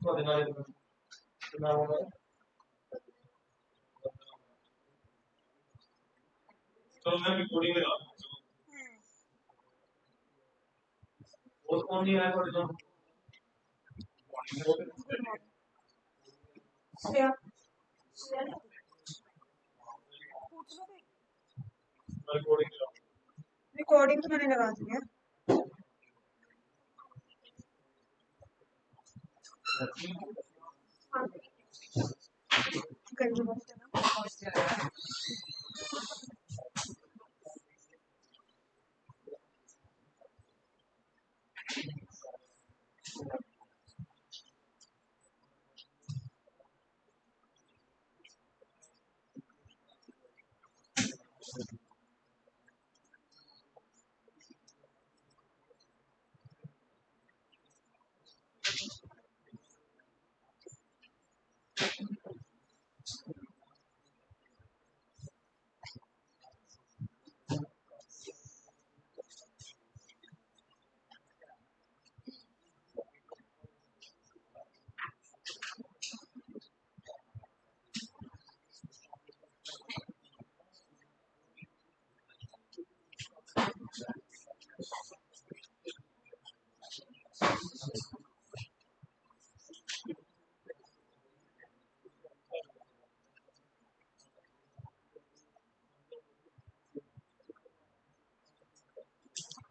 तो मैं रिकॉर्डिंग लगा वो कौन नहीं आया थोड़ी देर रिकॉर्डिंग तो मैंने लगा दी है।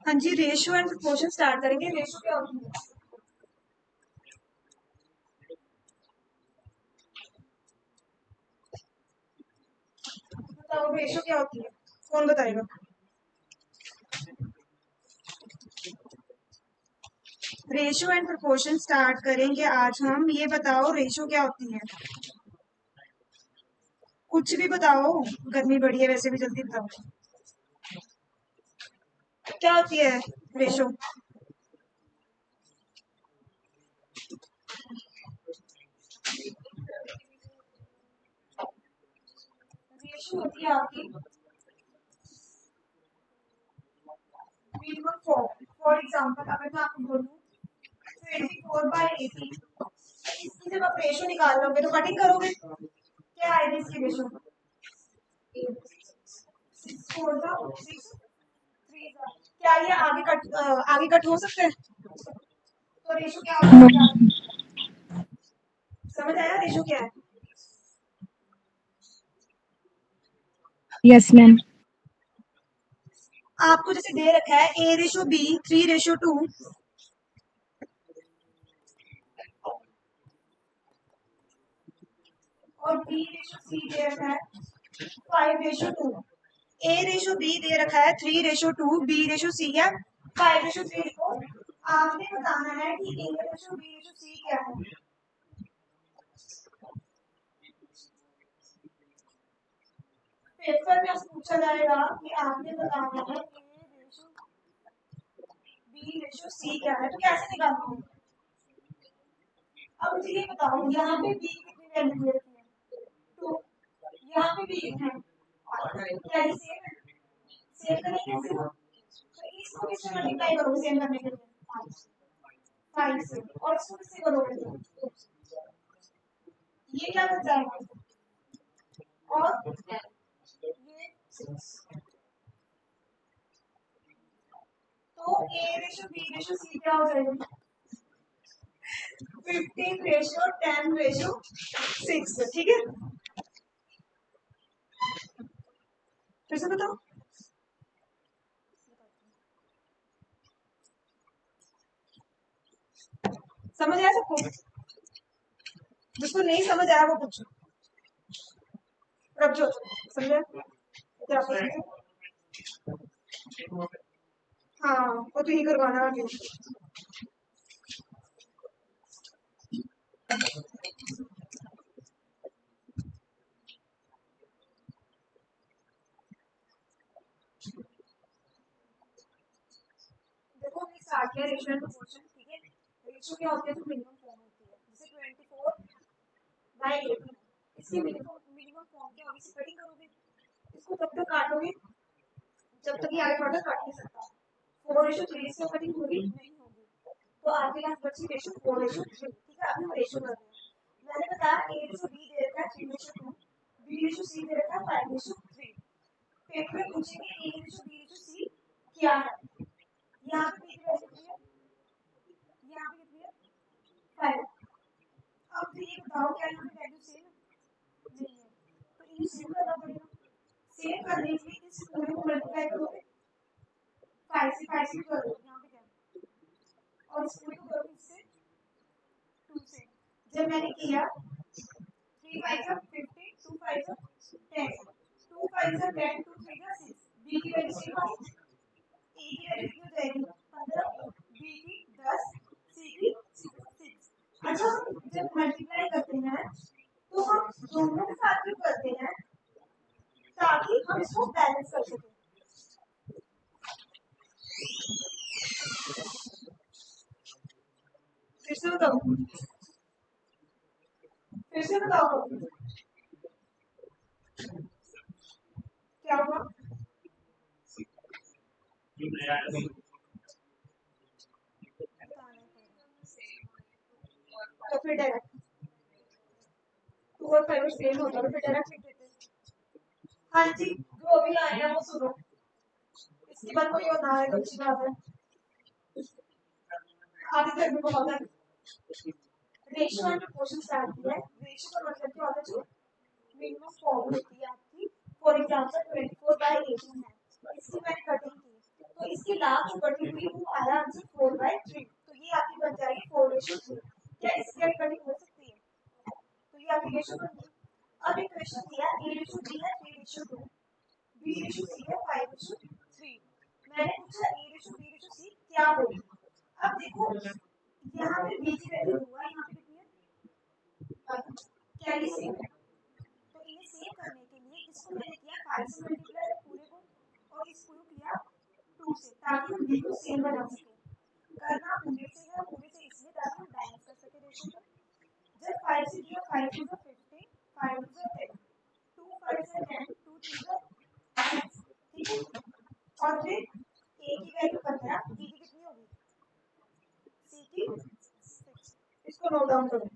हाँ जी, रेशियो एंड प्रोपोर्शन स्टार्ट करेंगे। रेशियो क्या होती है? बताओ रेशियो क्या होती है, कौन बताएगा? रेशियो एंड प्रोपोर्शन स्टार्ट करेंगे आज हम। ये बताओ रेशियो क्या होती है? कुछ भी बताओ, गर्मी बढ़ी है वैसे भी, जल्दी बताओ क्या होती है रेशियो? रेशियो होती है आपकी मिनिमम फॉर्म। फॉर एग्जांपल अगर मैं आपको बोलूं 24/80, इसकी जब आप रेशियो निकाल लोगे तो कटिंग करोगे, क्या आएगी इसकी रेशियो? 6 4 6 3। क्या ये आगे कट हो सकते हैं? तो रेशियो क्या होगा? समझ आया रेशियो क्या है? Yes ma'am. आपको जैसे दे रखा है A/B 3/2 और B/C दे रखा है 5/2। A/B दे रखा है 3/2, B/C है 5/3 को। आपने बताना है कि A/B/C क्या है। पेपर में आपसे पूछा जाएगा कि आपने बताना है A/B/C क्या है, तो कैसे निकालोगे? अब मुझे ये बताओ, यहाँ पे B कितनी वैल्यू दे रखी है? 2। यहाँ पे भी है, क्या ये सेम है? सेम करेंगे कैसे? तो इसको किससे मल्टीप्लाई करोगे सेम करने के लिए? 5 से। और इसको किससे करोगे? ये क्या बच जाएगा? और ये 6। तो A/B/C क्या हो जाएगा? 15/10/6। ठीक है, फिर से बताओ। समझ आया सबको? जिसको नहीं समझ आया वो पूछो। प्रभजोत समझा? क्या हाँ, वो तो ही करवाना आगे। देखो हमने स्टार्ट किया रेशियो एंड प्रोपोर्शन। ठीक है, रेशियो क्या होती है? तो मिनिमम फॉर्म होती है, जैसे 24/80। इसकी मिनिमम फॉर्म क्या होगी? इसे कटिंग करोगे, इसको तब तक काटोगे जब तक ये आगे बढ़कर काट नहीं सकता। 4/3 से कटिंग होगी नहीं होगी, तो आपके पास बची रेशियो 4/3। ठीक है, अभी हम रेशियो कर रहे हैं। मैंने बताया a रेशियो b दे रखा है 3:2, b रेशियो c दे रखा है 5:3। पेपर में पूछेंगे a ratio b ratio c क्या है। यहाँ पे b की वैल्यू कितनी है, यहाँ पे कितनी है 5। अब तो ये बताओ क्या यहाँ पे वैल्यू सेम है, नहीं है, तो इन्हें सेम करना पड़ेगा। सेम करने के लिए इस पूरे को मल्टीप्लाई करोगे 5 से करो, यहाँ पे क्या, और इस पूरे को करोगे इससे 2 से। जब मैंने किया 3 5 50, 2 5 10, 2 5 10, 2 3 6, b की वैल्यू सेम आ गई, a की वैल्यू कितनी हो जाएगी 15, b की 10, c की 6। अच्छा जब मल्टीप्लाई करते हैं तो हम दोनों के साथ क्यों करते हैं, ताकि हम इसको बैलेंस कर सकें। फिर से बताओ क्या हुआ, तो फिर डायरेक्ट 2 और 5 सेम होता है, फिर डायरेक्ट लिख देते हैं। हाँ जी जो अभी आए हैं वो सुनो, इसके बाद कोई और ना आए तो अच्छी बात है, आगे तक भी बहुत है। रेशियो एंड प्रोपोर्शन स्टार्ट किया है। रेशियो का मतलब क्या होता है, जो मिनिमम फॉर्म होती है आपकी, फॉर एग्जांपल 24/18 है, इसकी मैंने कटिंग की तो इसकी लास्ट जो कटिंग हुई वो आया आंसर 4/3, तो ये आपकी बन जाएगी 4:3। क्या इसकी कटिंग हो सकती है, तो ये आपकी रेशियो बन गई। अब एक क्वेश्चन दिया a रेशियो b है 3:2, b रेशियो c है 5:3। मैंने पूछा a ratio b ratio c क्या होगी। अब देखो यहाँ पे b की वैल्यू हुआ, यहाँ पे कितनी है, क्या ये सेम है, तो इन्हें सेव करने के लिए इसको मैंने किया 5 से मल्टीप्लाई पूरे को, और इसको किया 2 से, ताकि हम b को सेम बना सके। करना पूरे से है, पूरे से इसलिए ताकि हम बैलेंस कर सके रेशियो को। जब 5 से किया 5 2 15, 5 2 10, 2 5 10, 2 3 6, ठीक है। और फिर a की वैल्यू 15, b की कितनी होगी, c की 6। इसको नोट डाउन करो।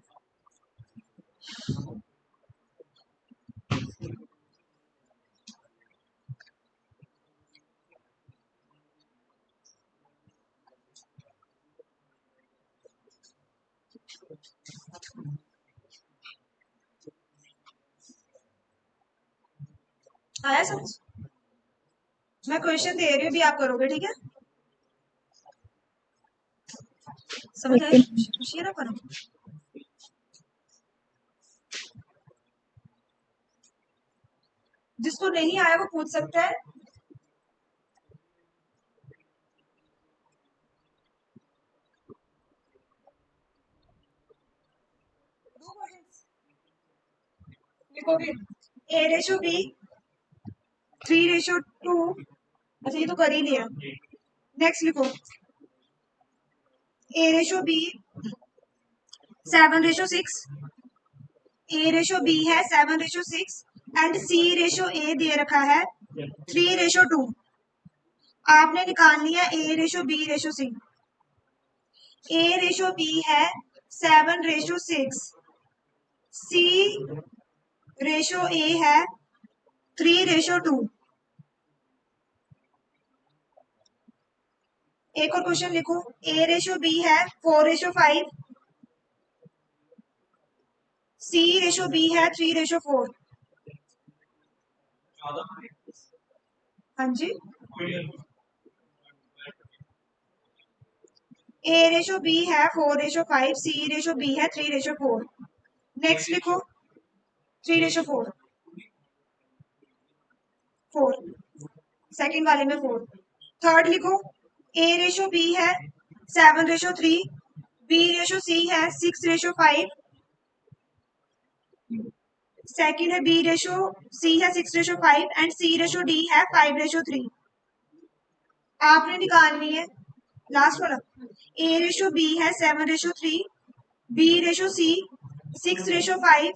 आया समझ, मैं क्वेश्चन दे रही हूँ भी आप करोगे, ठीक है, समझ आए, खुशी ना करो। जिसको नहीं आया वो पूछ सकता है। लिखोगे a रेशियो b 3:2, अच्छा ये तो कर ही लिया। नेक्स्ट लिखो a ratio b 7:6, a ratio b है 7:6 एंड c रेशियो a दे रखा है 3:2। आपने निकालनी है a ratio b ratio c। a ratio b है 7:6, c रेशियो a है 3:2। एक और क्वेश्चन लिखो a रेशियो b है 4:5, c रेशियो b है 3:4। हाँ जी a रेशियो b है 4:5, c रेशियो b है 3:4। नेक्स्ट लिखो 3:4, 4 सेकंड वाले में 4। थर्ड लिखो a रेशियो b है 7:3, b रेशियो c है 6:5, सेकंड है b रेशियो c है 6:5 एंड c रेशियो d है 5:3। आपने निकालनी है लास्ट वाला a रेशियो b है 7:3, b ratio c 6:5,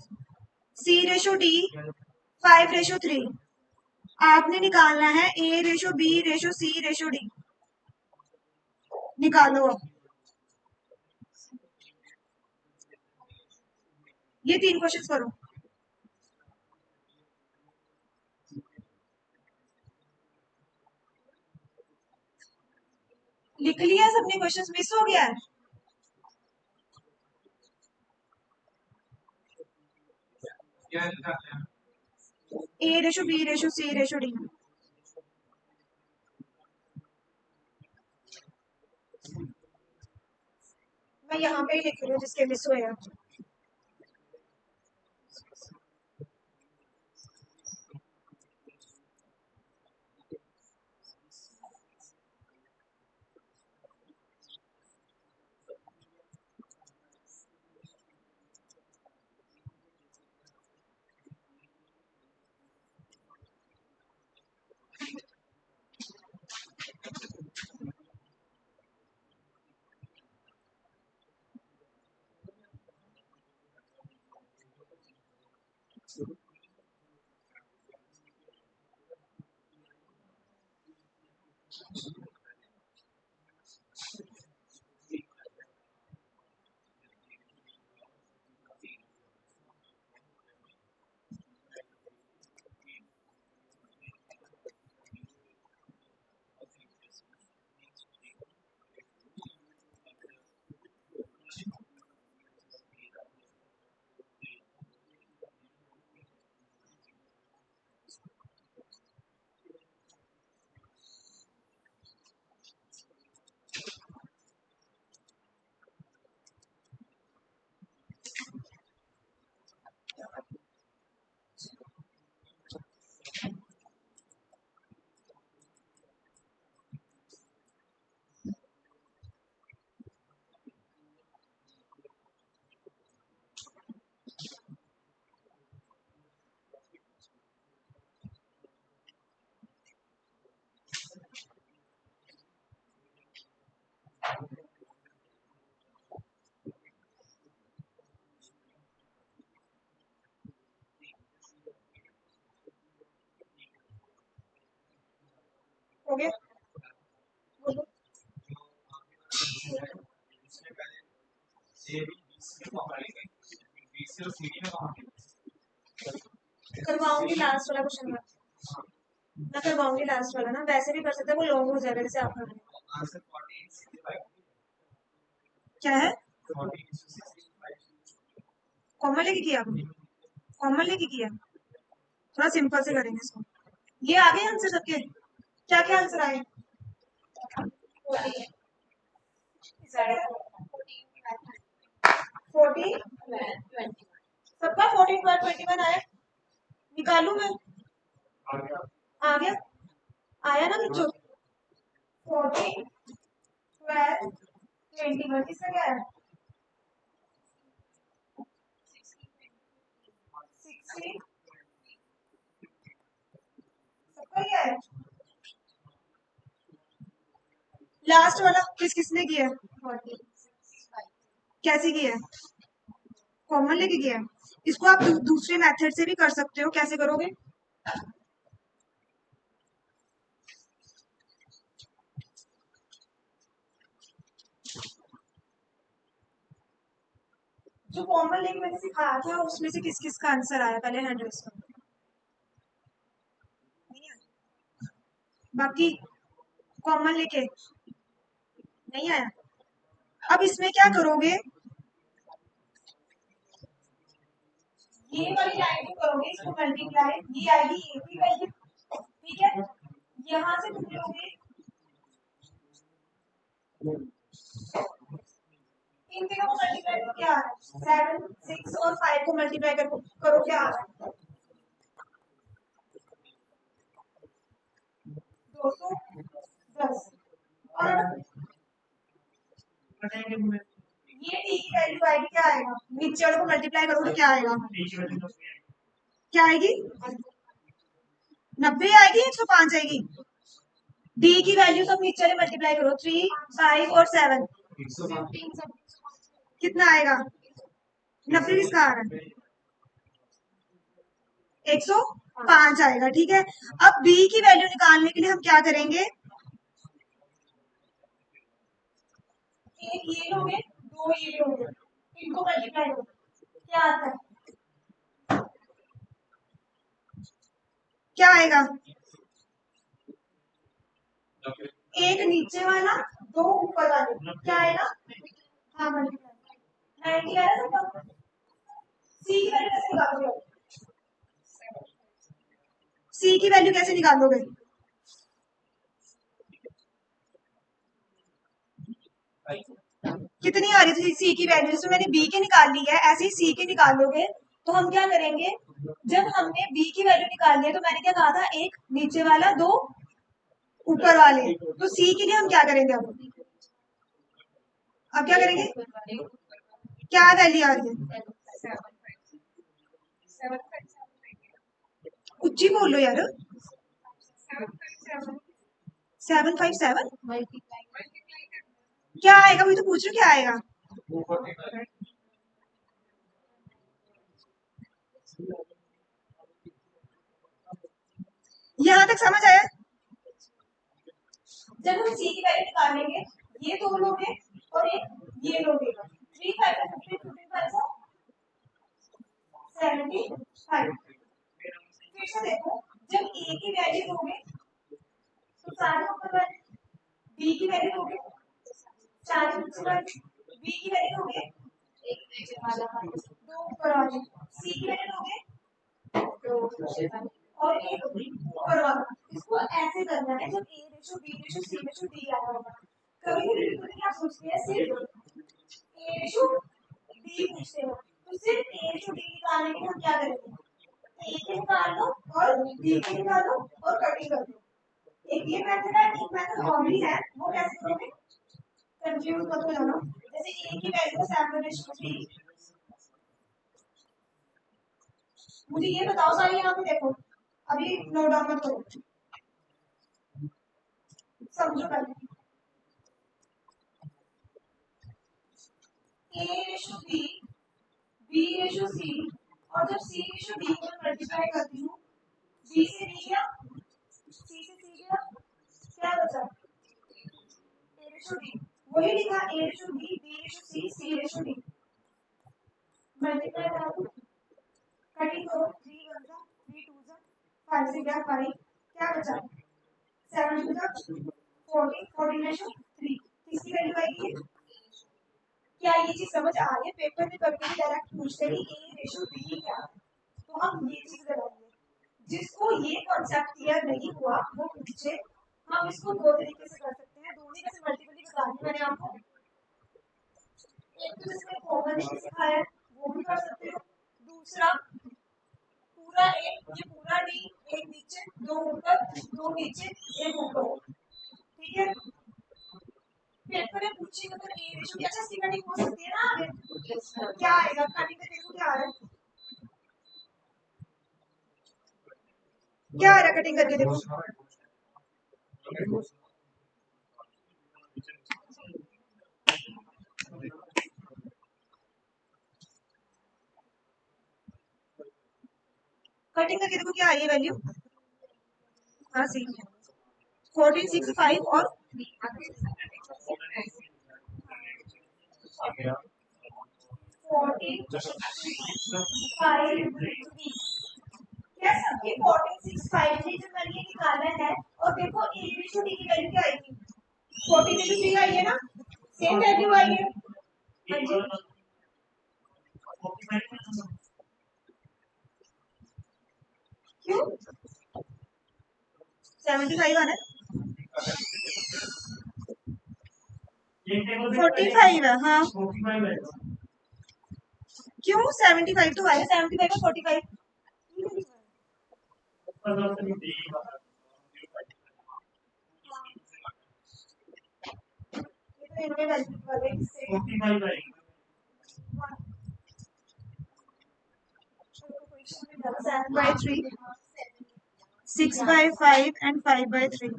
c ratio d 5:3। आपने निकालना है a ratio b ratio c ratio d। निकालो अब। ये 3 क्वेश्चन करो। लिख लिया सबने? क्वेश्चन मिस हो गया है? A/B/C/D। मैं यहाँ पे ही लिख रही हूँ जिसके मिस हुए हैं। हो गया? बोलो। करवाऊंगी लास्ट वाला क्वेश्चन। मैं करवाऊंगी लास्ट वाला ना, वैसे भी कर सकते हैं, वो लॉन्ग हो जाएगा जैसे आप कर रहे हैं। क्या है? कॉमन लेके किया आपने? कॉमन लेके किया? थोड़ा सिंपल से करेंगे इसको। ये आ गए आंसर सबके? क्या क्या आंसर आए? 14 सबका 14 12 21 आया? निकालू मैं? आ गया? आया ना बच्चों? 14 12 21 किसका क्या है? 16 सबका क्या है? लास्ट वाला किसने किया है? कैसे किया है? कॉमन लेके किया है। इसको आप दूसरे मेथड से भी कर सकते हो। कैसे करोगे? जो कॉमन लेके मैंने सिखाया था उसमें से किस किस का आंसर आया पहले हैंड रेस करो। बाकी कॉमन लेके नहीं आया। अब इसमें क्या करोगे? ये वाली लाइन को करोगे, इसको मल्टीप्लाई, ये आएगी ए की वैल्यू, ठीक है? यहाँ से तुम लोगे इन तीनों को मल्टीप्लाई करो, क्या आ रहा है? 7 6 और 5 को मल्टीप्लाई करो क्या आ रहा है? 210। और ये टी की वैल्यू आएगी, क्या आएगा? नीचे वाले को मल्टीप्लाई करोगे क्या आएगा? क्या आएगी? 90 आएगी, 105 आएगी। डी की वैल्यू सब नीचे वाले मल्टीप्लाई करो, 3 5 और 7 कितना आएगा? 90 किसका आ रहा है? 105 आएगा, ठीक है? अब बी की वैल्यू निकालने के लिए हम क्या करेंगे? एक ये लोगे, दो ये लोगे, इनको मल्टीप्लाई करो, क्या आता है? आएगा? एक नीचे वाला, दो ऊपर वाले, क्या आएगा? हाँ मल्टीप्लाई 90 आएगा सबका। सी की वैल्यू कैसे निकालोगे? सी की वैल्यू कैसे निकालोगे? कितनी आ रही थी सी की वैल्यू? जैसे मैंने बी की निकाल ली है, ऐसे ही सी की निकालोगे। तो हम क्या करेंगे, जब हमने बी की वैल्यू निकाल ली है तो मैंने क्या कहा था, एक नीचे वाला, दो ऊपर वाले। तो सी के लिए हम क्या करेंगे? अब क्या करेंगे? क्या वैल्यू आ रही है? उच्ची बोलो यार। 757 क्या आएगा? मुझे तो पूछ रही हूँ क्या आएगा। यहाँ तक समझ आया? जब हम सी की वैल्यू निकालेंगे, ये दो लोगे और एक ये लोगे, 3 5 15 15 75। फिर से देखो, जब ए की वैल्यू दोगे तो सारे ऊपर वाले, बी की वैल्यू दोगे सारे नीचे वाले, बी की वैल्यू दोगे एक नीचे वाला, दो ऊपर वाले, सी की वैल्यू दोगे और एक ऊपर वाला। इसको ऐसे करना है, जब ए रेशो बी रेशो सी रेशो डी आया होगा। कभी भी क्या पूछते हैं, सिर्फ ए रेशो डी पूछते हो, तो सिर्फ ए रेशो डी निकालने के लिए हम क्या करेंगे, ए के निकाल लो और डी के निकाल लो और कटिंग कर दो। एक ये मेथड है, एक मेथड और भी है, वो कैसे करोगे? कंफ्यूज मत हो जाना। जैसे ए की वैल्यू 7/3, मुझे ये बताओ सारे यहाँ पे देखो, अभी नोट डाउन मत करो, समझो पहले। ए रेशो बी, बी रेशो सी, और जब सी रेशो डी को मल्टीप्लाई करती हूँ, बी से डी गया, सी से सी गया, क्या बचा? ए रेशो डी। वही लिखा, ए रेशो बी, बी रेशो सी, सी रेशो डी। मल्टीप्लाई करा दो, कटिंग करो, 3 1 जा, 3 2 जा, 5 से गया 5, क्या बचा? 7 2 जा 14, 14 रेशो 3। किसकी वैल्यू आएगी? क्या ये चीज समझ आ रही है? पेपर में कभी कभी डायरेक्ट पूछते हैं कि ए रेशो बी क्या, तो हम ये चीज लगाएंगे। जिसको ये कॉन्सेप्ट क्लियर नहीं हुआ वो पूछे, हम इसको दो तरीके से कर सकते हैं, दोनों कैसे मल्टीपली बता दी मैंने आपको। एक तो जिसमें कॉमन नहीं सिखाया है वो भी कर सकते हो, दूसरा पूरा ए, ये पूरा डी, एक नीचे दो ऊपर, दो नीचे एक ऊपर, ठीक है। पेपर में पूछेगा तो ए रेशो की अच्छा सी कटिंग हो सकती है ना आगे, क्या आएगा कटिंग का? देखो क्या आ रहा है, क्या आ रहा है कटिंग करके देखो। कटिंग करके देखो क्या आ रही है वैल्यू। हाँ सी 1465 और 1465। क्या सबकी 1465 थी जो मैंने निकाला है, और देखो ए रेशो डी की वैल्यू क्या आएगी? 14/3 आई है ना, सेम वैल्यू आई है। हाँ जी, क्यों 75 आना है? 45 है, हाँ क्यों 75 तो आया, 75 और 45 इनमें वैल्यू वाले किससे 7/3, 6/5 and 5/3।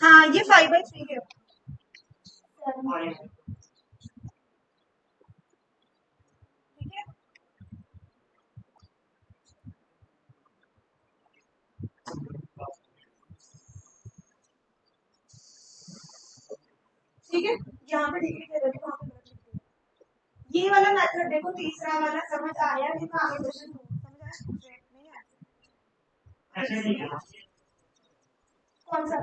हाँ ये 5/3 है। ठीक है, ठीक है, यहाँ पे डिग्री दे देते, वहाँ पे गलत लिख दिया। ये वाला मेथड देखो, तीसरा वाला समझ आया? जितना आगे क्वेश्चन समझ आया नहीं आया? ऐसे नहीं है कौन सा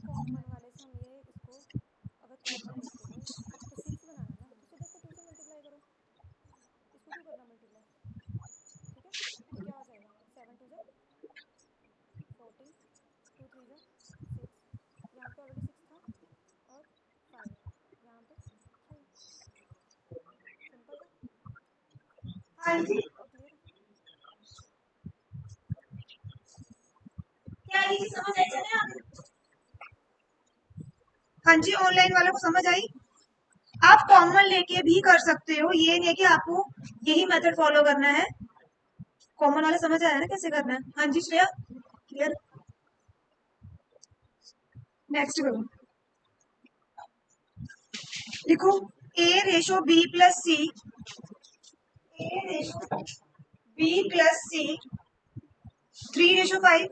कॉमन वाले से हम ये इसको अगर कॉमन लेके तो 6 बनाना ना, तो सीधे इसको 2 से मल्टीप्लाई करो, इसको क्यों करना मल्टीप्लाई, ठीक है। तो क्या हो जाएगा 7 2 14 2 3 6, यहाँ पे ऑलरेडी 6 था और 5 यहाँ पे 3, सिंपल था। हाँ जी क्लियर है। क्या ये समझ आई चले आगे? हाँ जी ऑनलाइन वालों को समझ आई। आप कॉमन लेके भी कर सकते हो, ये नहीं है कि आपको यही मेथड फॉलो करना है। कॉमन वाला समझ आया ना कैसे करना है? हाँ जी श्रेया क्लियर। नेक्स्ट करो, लिखो a ratio b plus C, a ratio b plus C 3 ratio 5।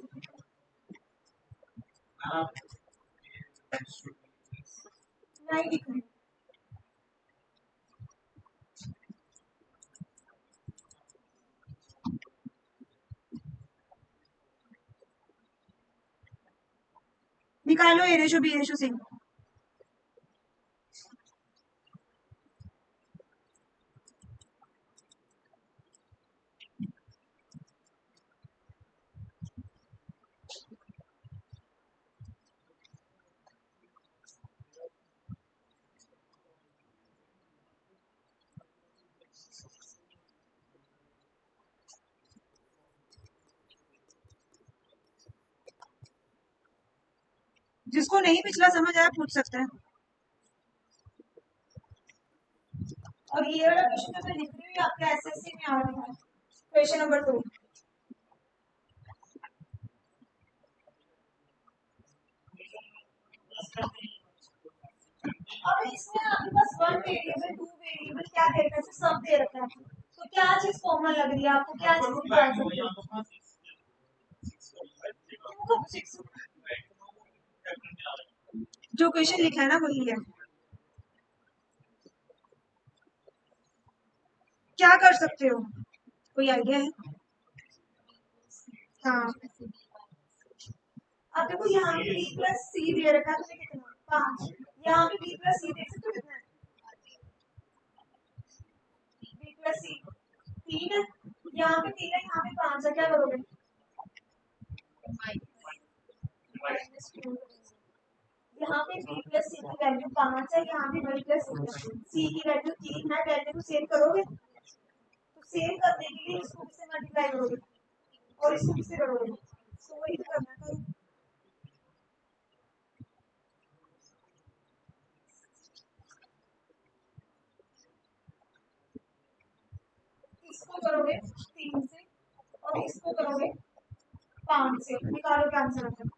नहीं दिख रही। निकालो a ratio b ratio C. जिसको नहीं पिछला समझ आया पूछ सकते हैं। और ये वाला क्वेश्चन जो मैं लिख रही हूँ आपके एसएससी में आ रहा है, क्वेश्चन नंबर 2। अब इसमें आपके पास 1 वेरिएबल 2 वेरिएबल क्या दे रखा है, सब दे रखा है, तो क्या चीज कॉमन लग रही है आपको, क्या चीज निकाल सकते हो? जो क्वेश्चन लिखा है ना वही है। क्या कर सकते हो, कोई आइडिया है? हाँ अब देखो यहाँ पे b प्लस सी दे रखा है, तो कितना 5। यहाँ पे b प्लस सी देख सकते हो कितना है, b प्लस सी 3 है, यहाँ पे 3 है, यहाँ पे 5 है, क्या करोगे? यहाँ पे b प्लस सी की वैल्यू 5 है, यहाँ पे b प्लस सी की वैल्यू 3 है, वैल्यू को सेव करोगे, तो सेव करने के लिए इसको किससे मल्टीप्लाई करोगे और इसको किससे करोगे, तो वही तो करना करो। इसको करोगे 3 से और इसको करोगे 5 से, निकालो क्या आंसर आता है।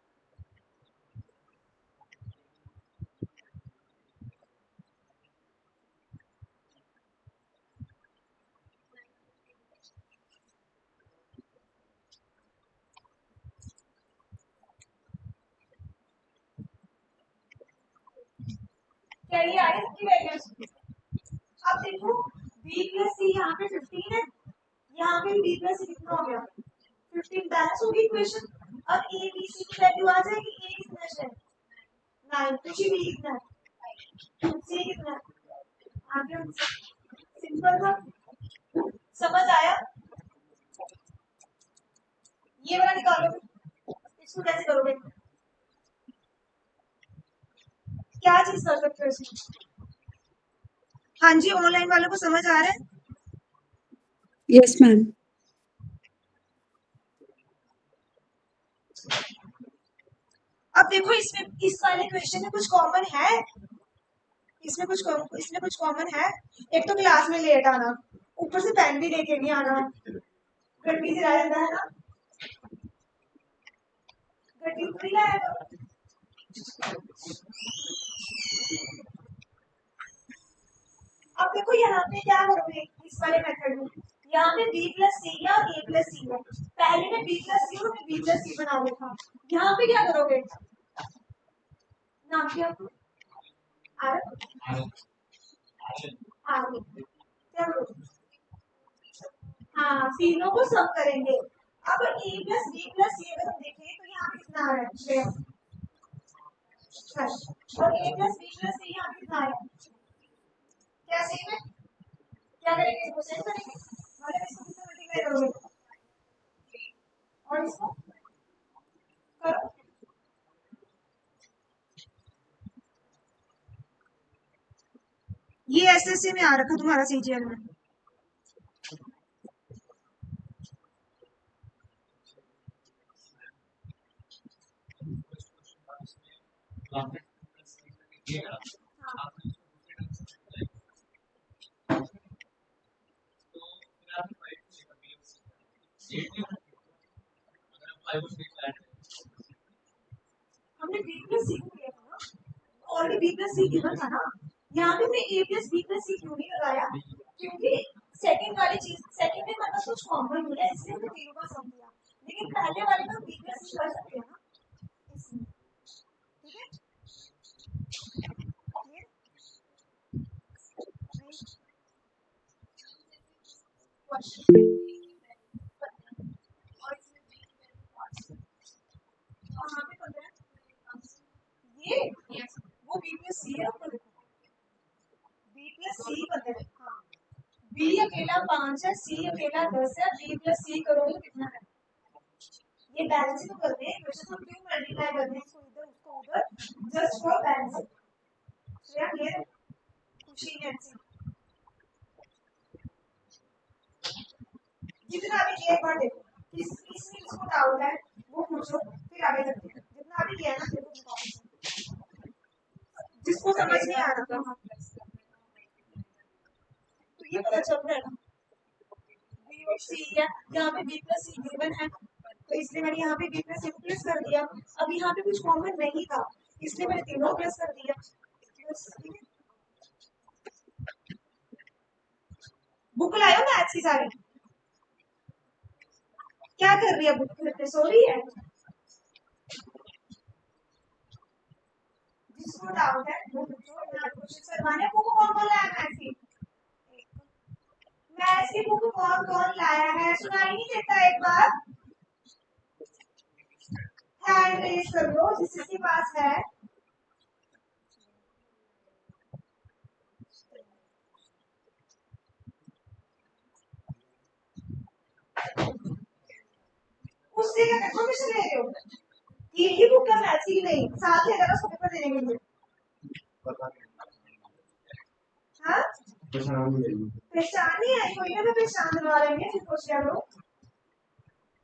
क्या ये आए इसकी वैल्यू? अब देखो b प्लस सी यहाँ पे 15 है, यहाँ पे b प्लस सी कितना हो गया 15, बैलेंस होगी इक्वेशन। अब a b c की वैल्यू आ जाएगी, a कितना है 9, पूछिए b कितना है, c कितना है, आगे सिंपल था, समझ आया? ये वाला निकालो, इसको कैसे करोगे, क्या चीज कर सकते हो इसमें? हाँ जी ऑनलाइन वालों को समझ आ रहा है? Yes ma'am. अब देखो इसमें इस वाले क्वेश्चन में कुछ कॉमन है, इसमें कुछ कॉमन है। एक तो क्लास में लेट आना, ऊपर से पेन भी लेके नहीं आना, गड्डी से आ जाता है ना, गड्डी ऊपर ही आएगा। अब देखो यहाँ पे क्या करोगे इस वाले मेथड में, यहाँ पे b प्लस सी या a प्लस सी है, पहले में b प्लस सी और मैं b प्लस सी बना था, यहाँ पे क्या करोगे, नाम क्या आपको? आगे क्या करोगे? हाँ तीनों को सब करेंगे। अब a plus b plus c अगर हम देखें तो यहाँ पे कितना आ रहा है और a plus b plus c यहाँ पे कितना आ रहा है? क्या सेम है? क्या करेंगे? इसको सेम करेंगे मतलब इसको किससे मल्टीप्लाई करोगे और इसको करो। ये एसएससी में आ रखा तुम्हारा सीजीएल में। हमने b प्लस c को लिया था ना already b plus c given था ना। यहाँ पे मैं a plus b plus c क्यों नहीं लगाया? क्योंकि सेकंड वाली चीज सेकंड में मतलब कुछ कॉमन मिला इसलिए तो तीनों का सम दिया। लेकिन पहले वाले में b प्लस c कर सकते हैं ना इसमें। ठीक है क्लियर? नहीं क्वेश्चन और यहाँ पे 15 ये वो b प्लस c है ऊपर देखो b प्लस c 15 है। हाँ b अकेला 5 है c अकेला 10 है b प्लस c करोगे तो कितना है? ये बैलेंस तो करते हैं क्वेश्चन हम क्यों मल्टीप्लाई करते हैं इसको इधर उसको उधर just for balance. Shreya clear? खुशी नैन्सी जितना अभी किया एक बार देखो इसमें जिसको डाउट है वो पूछो फिर आगे करते हैं। जितना अभी किया है ना देखो जिसको समझ नहीं आ रहा था तो ये पता चल रहा है ना बी और सी है यहाँ पे बी प्लस सी गिवन है तो इसलिए मैंने यहाँ पे बी प्लस सी प्लस कर दिया। अब यहाँ पे कुछ कॉमन नहीं था इसलिए मैंने तीनों प्लस कर दिया। बुक लाए हो मैथ्स की सारी? क्या कर रही है बुक में? सो रही है? जिसको डाउट है वो पूछो यहाँ क्वेश्चन करवाने। बुक कौन कौन लाया मैथ्स की? मैथ्स की बुक कौन कौन लाया है? सुनाई नहीं देता? एक बार हैंड रेज कर दो जिसके पास है। उससे क्या कंफर्मेशन ले रहे हो? एक ही बुक का मैथ्स की नहीं साथ है उसको पेपर देने के लिए। हाँ पहचान नहीं आई कोई ना तो पहचान दिलवा लेंगे फिर पूछ लिया करो।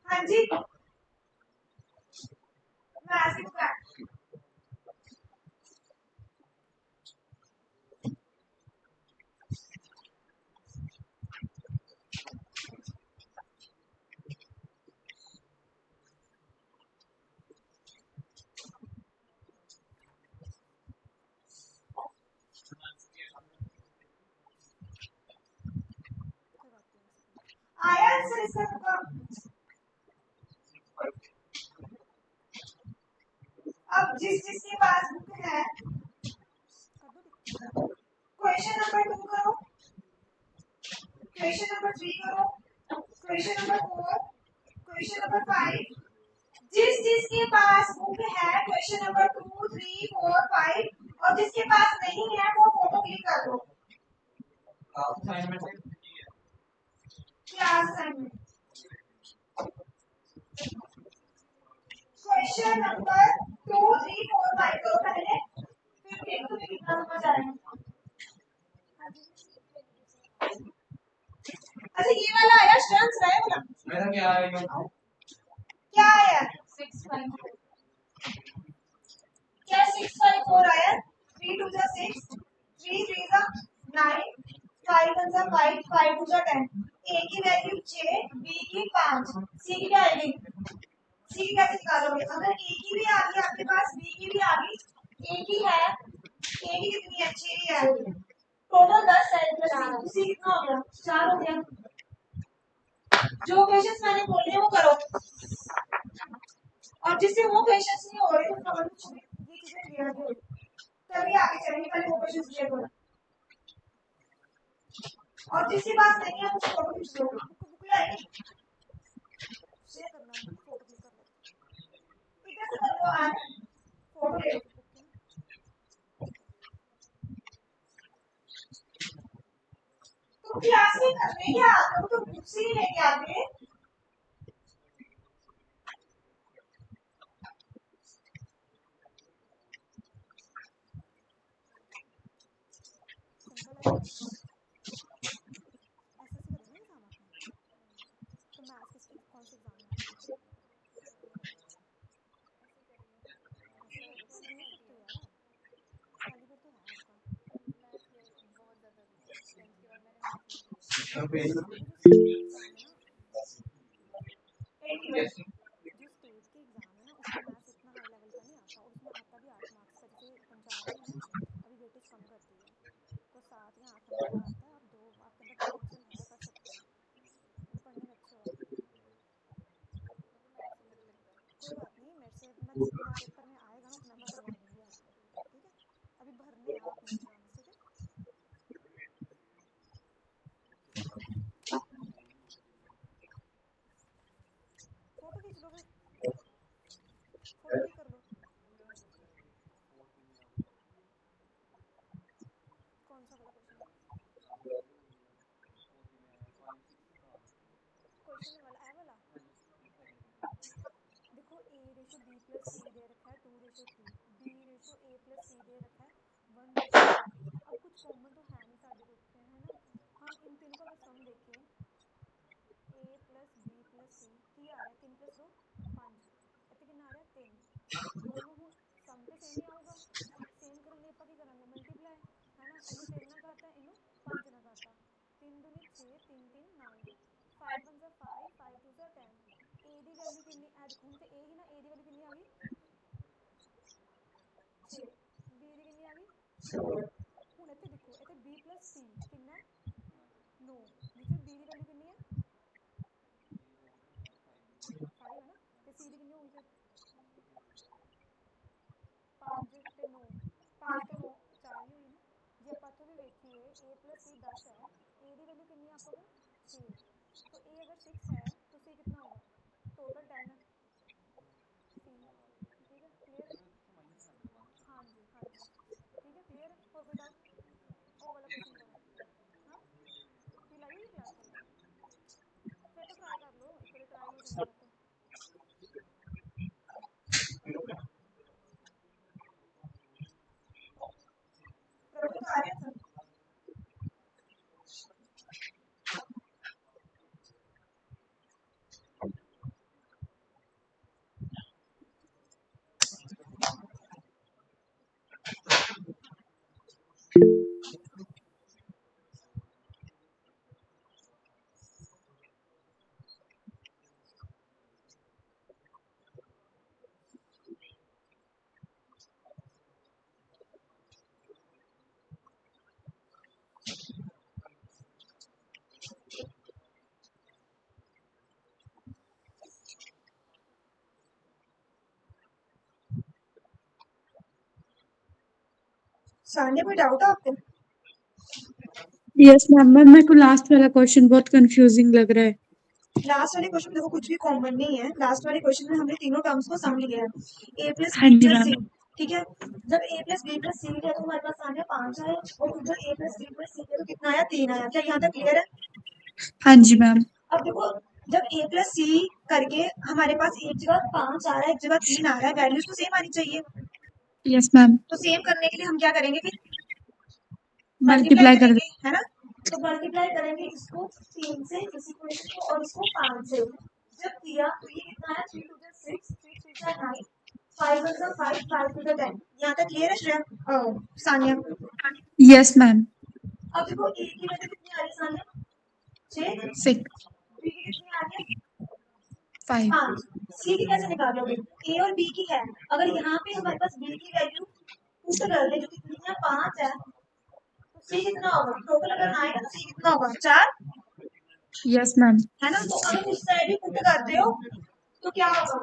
हाँ जी मैथ्स की बुक है। आया आंसर इसका सबका? अब जिसके पास बुक है क्वेश्चन नंबर 2 करो क्वेश्चन नंबर 3 करो क्वेश्चन नंबर 4 क्वेश्चन नंबर 5 जिसके पास बुक है क्वेश्चन नंबर 2 3 4 5 और जिसके पास नहीं है वो फोटो क्लिक कर दो। क्या असाइनमेंट? क्वेश्चन नंबर 2 3 4 5 करो पहले फिर देखो कितना समझ आ रहा है। अच्छा ये वाला आया स्ट्रेंथ रहा है वाला मेरा क्या आएगा? क्या आया 6 5 क्या 6 5 4 आया 3 2 जा 6 3 3 जा 9 5 1 जा 5 5 2 जा 10 a की वैल्यू 6 b की 5 c की क्या आएगी? c की कैसे निकालोगे? अगर a की भी आ गई आपके पास b की भी आ गई a की है a की कितनी है 6 ही आएगी टोटल 10 है प्लस c कितना हो गया 4 हो गया। जो क्वेश्चंस मैंने बोले वो करो और जिससे वो क्वेश्चंस नहीं हो रहे तो कमेंट में छोड़िए ये चीजें क्लियर हो तभी आगे चलेंगे। पहले वो क्वेश्चंस क्लियर करो। और तीसरी बात देखिए हम फोटो खींच लो बुक लाइए शेयर करना बुक फोटो क्लिक कर लेते इधर से कर लो आज फोटो ले लो बुक की ना तुम क्लास में करने क्या आते हो तुम बुक से ही लेके आते सिंपल है ऐसे ऐसे करें ना एग्जाम आपने तो मैथ्स किसके कौन से एग्जाम में ऐसे कर सकते हो यार आप कैलिबर तो है आपका अब ये वो जो स्टेट के एग्जाम है ना जो स्टेट के एग्जाम है ना उसमें मैथ्स इतना हाई लेवल का नहीं आता और उसमें आता भी 8 मार्क्स का जैसे पंजाब में ना अभी वेटेज कम कर दी है तो 7 या 8 नंबर का आता है आप दो आपके अंदर पोटेंशियल है कर सकते हो मतलब पढ़ने में अच्छे हो आप कोई बात नहीं मेरे से मैं जितना पेपर में आएगा ना उतना मैं करवा दूंगी आपको ठीक है अभी भरने हैं आपने एग्जाम ठीक है फोटो खींच लो फिर फोटो क्लिक कर लो कौन सा वाला क्वेश्चन क्वेश्चन वाला ए वाला देखो a ratio b plus C दे रखा है 2 ratio 3 b ratio a plus C दे रखा है 1 रेशो 2 अब कुछ कॉमन तो है नहीं साढ़े ग्रुप पे है ना हम इन तीनों का अगर सम देखें a प्लस b प्लस सी की आ रहा है 3 प्लस 2 5 ਇੱਥੇ ਕਿੰਨਾ ਆ ਰਿਹਾ 3 ਦੋਨੋਂ ਹੁਣ ਸਮ ਤੇ ਸੇਮ ਹੀ ਆਊਗਾ ਸੇਮ ਕਰਨ ਲਈ ਆਪਾਂ ਕੀ ਕਰਾਂਗੇ ਮਲਟੀਪਲਾਈ ਹੈ ਨਾ ਇਹਨੂੰ 3 ਨਾਲ ਕਰਤਾ ਇਹਨੂੰ 5 ਨਾਲ ਕਰਤਾ 3 दूनी 6 3 3 9 5 1 5 5 2 10 a ਦੀ ਵੈਲਿਊ ਕਿੰਨੀ ਐ ਦੇਖੋ ਹੁਣ ਤੇ a ਹੀ ਨਾ a ਦੀ ਵੈਲਿਊ ਕਿੰਨੀ ਆ ਗਈ 6 b ਦੀ ਕਿੰਨੀ ਆ ਗਈ ਹੁਣ ਇੱਥੇ ਦੇਖੋ ਇੱਥੇ b plus c ਕਿੰਨਾ 9 ਜਿਸ ਵਿੱਚ b ਦੀ ਵੈਲਿਊ ਕਿੰਨੀ ਹੈ 5 है ना ਤੇ c ਦੀ ਕਿੰਨੀ ਹੋਊਗੀ ਫਿਰ 5 ਤੇ 9 5 ਤੇ 9 4 ਹੀ ਹੋਈ ਨਾ ਜੇ ਆਪਾਂ ਇੱਥੋਂ ਵੀ ਵੇਖੀਏ a plus c 10 है a ਦੀ ਵੈਲਿਊ ਕਿੰਨੀ ਆ ਆਪਾਂ ਕੋਲ 6 तो a अगर 6 है तो c कितना होगा टोटल 10 है c ठीक है क्लियर है हाँ जी ठीक है क्लियर है और कोई डाउट ओ वाला क्वेश्चन करो हाँ फिर लाई हुई क्लास वाली फिर तो ट्राई कर लो एक बार ट्राई हो जाएगा तो प्रभु तो आ रहे हैं सान्या कोई डाउट है आपको यस मैम मैम मेरे को लास्ट वाला क्वेश्चन बहुत कंफ्यूजिंग लग रहा है लास्ट वाले क्वेश्चन देखो कुछ भी कॉमन नहीं है लास्ट वाले क्वेश्चन में हमने तीनों टर्म्स को सम लिया है a प्लस हाँ b जी प्लस मैम c ठीक है जब a plus b plus c है तो हमारे पास आने 5 आया और उधर a plus b plus c तो कितना आया 3 आया क्या यहाँ तक क्लियर है हाँ जी मैम अब देखो जब a प्लस c करके हमारे पास एक जगह 5 आ रहा है एक जगह 3 आ रहा है वैल्यूज तो सेम आनी चाहिए यस मैम तो सेम करने के लिए हम क्या करेंगे फिर मल्टीप्लाई कर करेंगे है ना तो मल्टीप्लाई करेंगे इसको 3 से इस इक्वेशन को और इसको 5 से जब किया तो ये कितना है 3 2 6 3 3 9 5 1 5 5 2 10 यहाँ तक क्लियर है श्रेया सानिया यस मैम अब देखो a की वैल्यू कितनी आ रही है सानिया 6 6 b की कितनी आ रही है 5 5 c की कैसे निकालोगे a और b की है अगर यहाँ पे हमारे पास b की वैल्यू पुट कर ले जो कितनी है 5 है तो c कितना होगा टोटल अगर आएगा तो c कितना होगा 4 यस मैम है ना तो अगर उस साइड भी पुट करते हो तो क्या होगा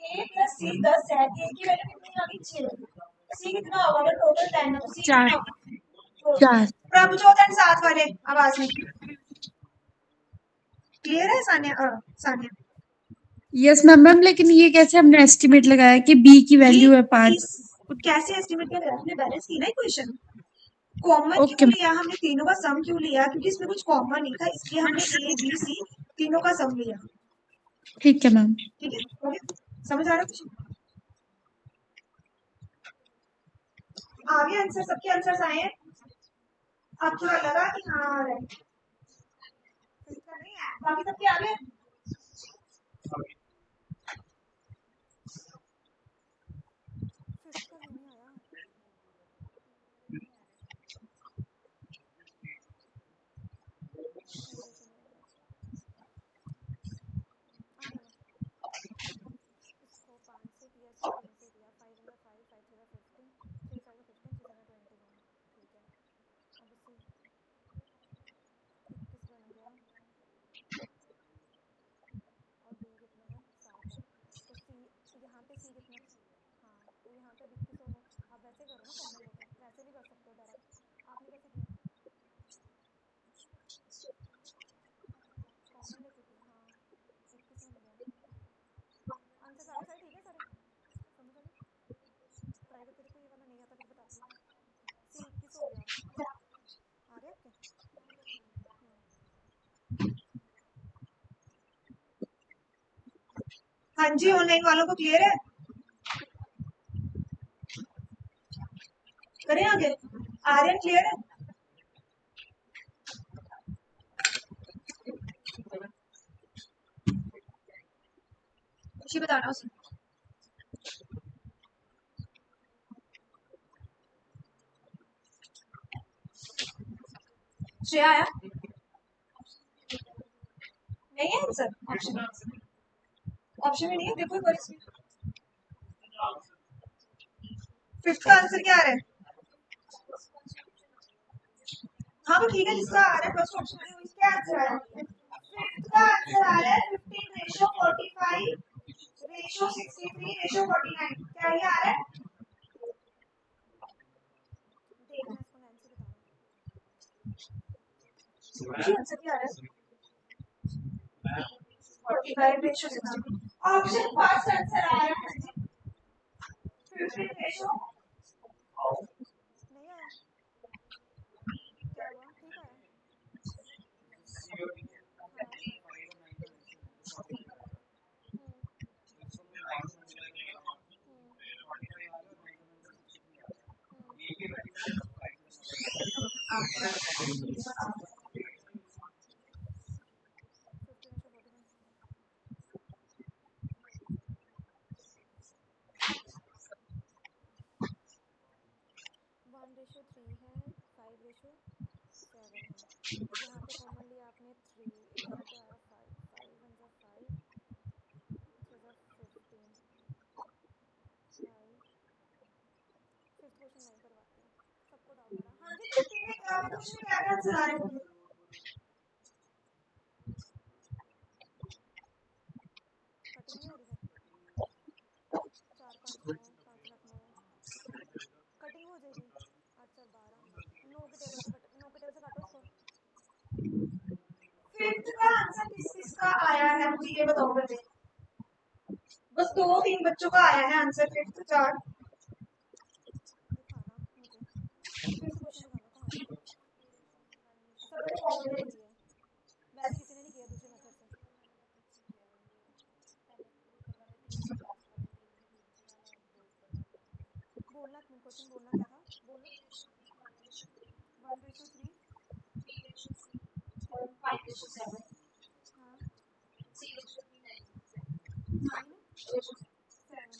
a प्लस सी 10 है a की वैल्यू कितनी आ गई 6 c कितना होगा अगर टोटल 10 है तो c 4 कितना होगा 4 प्रभुजोत एंड साथ वाले आवाज में क्लियर है Sania? Sania yes ma'am. Ma'am लेकिन ये कैसे हमने एस्टिमेट लगाया कि बी की वैल्यू है 5? कैसे एस्टिमेट किया? हमने बैलेंस की ना इक्वेशन। कॉमन ओके क्यों मैम। लिया हमने? तीनों का सम क्यों लिया? क्योंकि इसमें कुछ कॉमन नहीं था, इसलिए हमने ए बी सी तीनों का सम लिया। ठीक है मैम। ठीक है, हो गया? समझ आ रहा कुछ? आ गया आंसर? सबके आंसर्स आए हैं? अब थोड़ा लगा कि हाँ आ रहा है। फिफ्थ का नहीं आया, बाकी सबके आ गए? फिफ्थ का क्यों नहीं आया? ए रेशो नहीं आया, आ गया ना? इसको 5 से किया, इसको 3 से किया, 5 × 5 5 3 15 3 5 15 3 7 21। ठीक है, अब सी 21 बन गया और बी कितना है? 7 है। तो सी यहाँ पे सी कितना? हाँ, तो यहाँ पे 21 होगा। आप वैसे करो ना, कॉमन लेके वैसे भी कर सकते हो डायरेक्ट। आपने कैसे किया? कॉमन लेके किया, हाँ। 21 बन गया। आंसर सारे सारे ठीक है, सारे समझ आ गए? ट्राई करके देखो, ये वाला नहीं आता फिर बताती हूँ। सी 21 हो गया। आ रहे आपके? हाँ जी, ऑनलाइन वालों को क्लियर है? करें आगे? आर्यन क्लियर है? बताना उसे। श्रेया आया? नहीं है आंसर? ऑप्शन में नहीं है, देखो एक बार इसमें। फिफ्थ का आंसर क्या आ रहा है? हाँ तो ठीक है, जिसका आ रहा है फर्स्ट ऑप्शन में वही क्या आंसर आ रहा है? फिफ्थ का आंसर आ रहा है 15:45:63:49। क्या ये आ रहा है? देखना, इसको नैन्सी बताना। आंसर क्या आ रहा है? 45:60। ऑप्शन फर्स्ट आंसर आ रहा है 15:। नहीं आया? क्या हुआ? ठीक आया? हाँ। हम्म। वन रेशो 3 है, 5:7 है। यहाँ पे कॉमन लिया आपने 3, यहाँ पे आया 5, 5 1 5 3 15 5। फिफ्थ क्वेश्चन नहीं करवाती हूँ, सबको डाउट आ रहा। हाँ जी, 15 में क्वेश्चन में क्या क्या आंसर आ रहे हैं? कटिंग नहीं हो रही है? 4 5 9 5 8 9 कटिंग हो जाएगी। अच्छा 12 9 के टेबल से 9 के टेबल से काटो उसको। फिफ्थ का आंसर किस किसका आया है मुझे ये बताओ पहले। बस 2-3 बच्चों का आया है आंसर फिफ्थ। 4 दिखाना मुझे, फिफ्थ क्वेश्चन दिखाना कहाँ है? सब बच्चे कॉमन लेके किया है, वैसे किसी ने नहीं किया दूसरे मेथड से। बोलना क्वेश्चन, बोलना क्या था, बोलो। 1:3 हाँ 9 7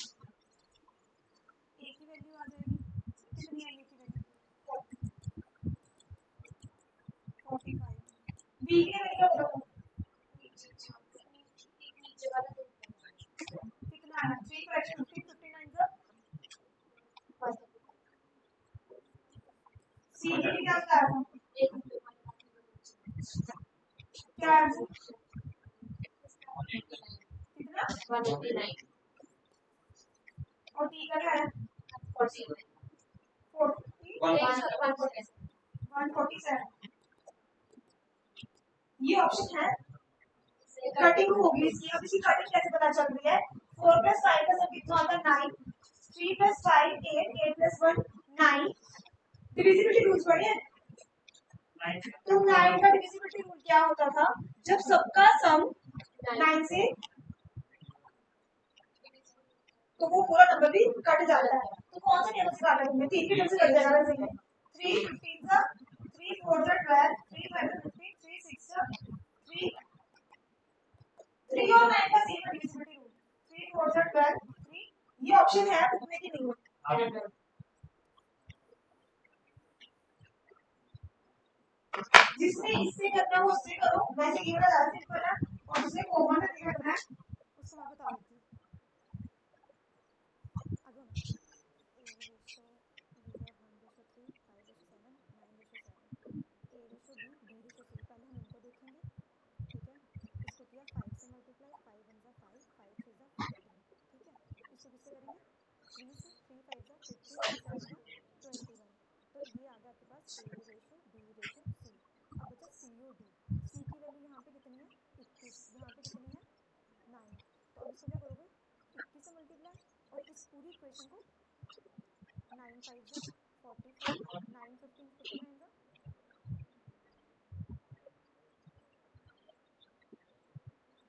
ए की वैल्यू आ जाएगी। कितनी आई ए की वैल्यू? 45। बी के वैल्यू कितना है? 3 5 15 59 का। सी के लिए क्या था? क्या आंसर? कितना? 149। और डी का क्या है? 147। ये ऑप्शन है? कटिंग होगी इसकी। अब इसकी कटिंग कैसे पता चल रही है? 4 + 5 का सब कितना होता है? 9। 3 + 5 8, 8 + 1 9। डिविजिबिलिटी रूल्स पढ़े? तो 9 का डिविजिबिलिटी रूल क्या होता था? जब सबका सम 9 से, तो वो पूरा नंबर भी कट जाता है। तो कौन सा टेबल से काटा तुमने? 3 के टेबल से कट जाएगा वैसे ही। 3 15 का 3 4 का 12 3 5 का 15 3 6 का 3 3 और 9 का सेम डिविजिबिलिटी रूल। 3 4 का 12 3। ये ऑप्शन है बुक में कि नहीं? जिसने इससे करना है वो उससे करो। वैसे ये वाला ज्यादा सिंपल है और दूसरे कॉमन से करना है। उसको मैं बता देती हूँ। आगे होना A रेशो B है 1:3 5:7 9:7 A ratio B ratio C। पहले हम इनको देखेंगे, ठीक है। इसको किया 5 से मल्टीप्लाई, 5 1 5 5 3 15, ठीक है। इसको किससे करेंगे? 3 से, 3 5 15 3 7 21। तो ये आ गया आपके पास A ratio B ratio C। अब बचा C O D। C की वैल्यू यहाँ पे कितनी है? 21। यहाँ पे कितनी है? 9। तो अब इसको क्या करोगे? 21 से मल्टीप्लाई और इस पूरी इक्वेशन को 9 5 45 9 15 59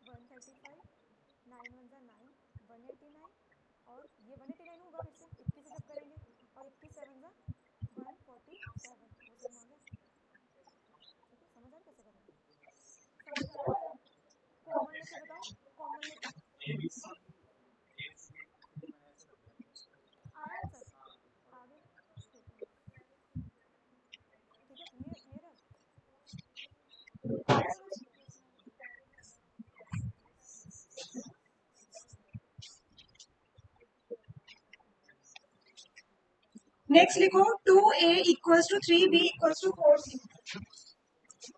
135 9 1 9 189। और ये 189 होगा फिर से 21 से जब करेंगे, और 21 7 147। वो सेम आ गया, ठीक है। समझ आ रहा कैसे करेंगे? समझ आ रहा है? कॉमन लेके बताओ, कॉमन लेके आया आंसर? आ गया, ठीक है। ठीक है, क्लियर क्लियर है। आया समझ? नेक्स्ट लिखो 2A = 3B = 4C।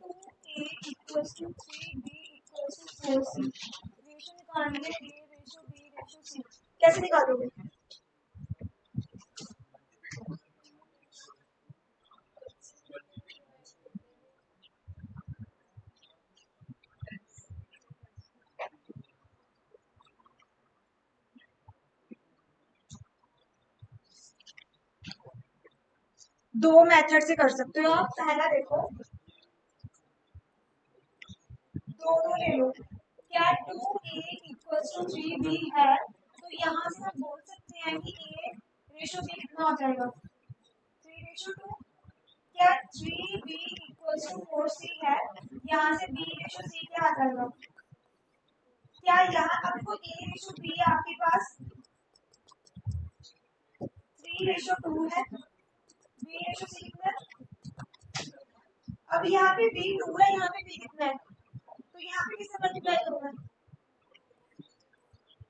2A = 3B = 4C। Ratio निकालनी है A ratio B ratio C। कैसे निकालोगे? दो मेथड से कर सकते हो आप। पहला देखो, दोनों ले लो। क्या 2A = 3B है? तो यहाँ से हम बोल सकते हैं कि A रेशो B कितना हो जाएगा? 3:2। क्या 3B = 4C है? यहाँ से B रेशो C क्या आ जाएगा? क्या यहाँ आपको A रेशो B आपके पास 3:2 है? B रेशो C कितना है? अब यहाँ पे B 2 है, यहाँ पे B कितना है? तो यहाँ पे किससे मल्टीप्लाई करूंगा?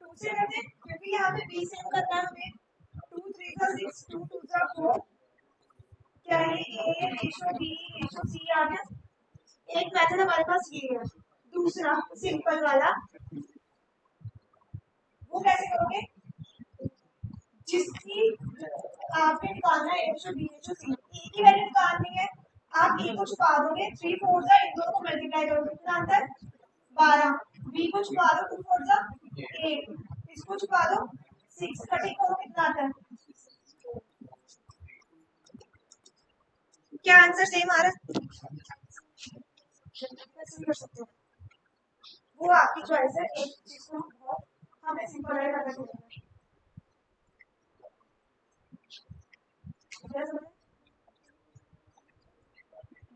2 से कर दे, क्योंकि यहाँ पे B सेम करना है हमें। 2 3 का 6 2 2 का 4। क्या ये A ratio B ratio C आ गया? एक मेथड हमारे पास ये है। दूसरा सिंपल वाला, वो कैसे करोगे? जिसकी आपने निकालना है A ratio B ratio C। A की वैल्यू निकालनी है, आप A को छुपा दोगे। 3 4 जा इन दोनों को मल्टीप्लाई करोगे, कितना आता है? 12। B को छुपा दो, 2 4 जा 8। इसको छुपा दो 6। कटिंग करो, कितना आता है? क्या आंसर सेम आ रहा है? कैसे भी कर सकते हो, वो आपकी चॉइस है। एक चीज को बहुत हमें सिंपल है करना चाहिए।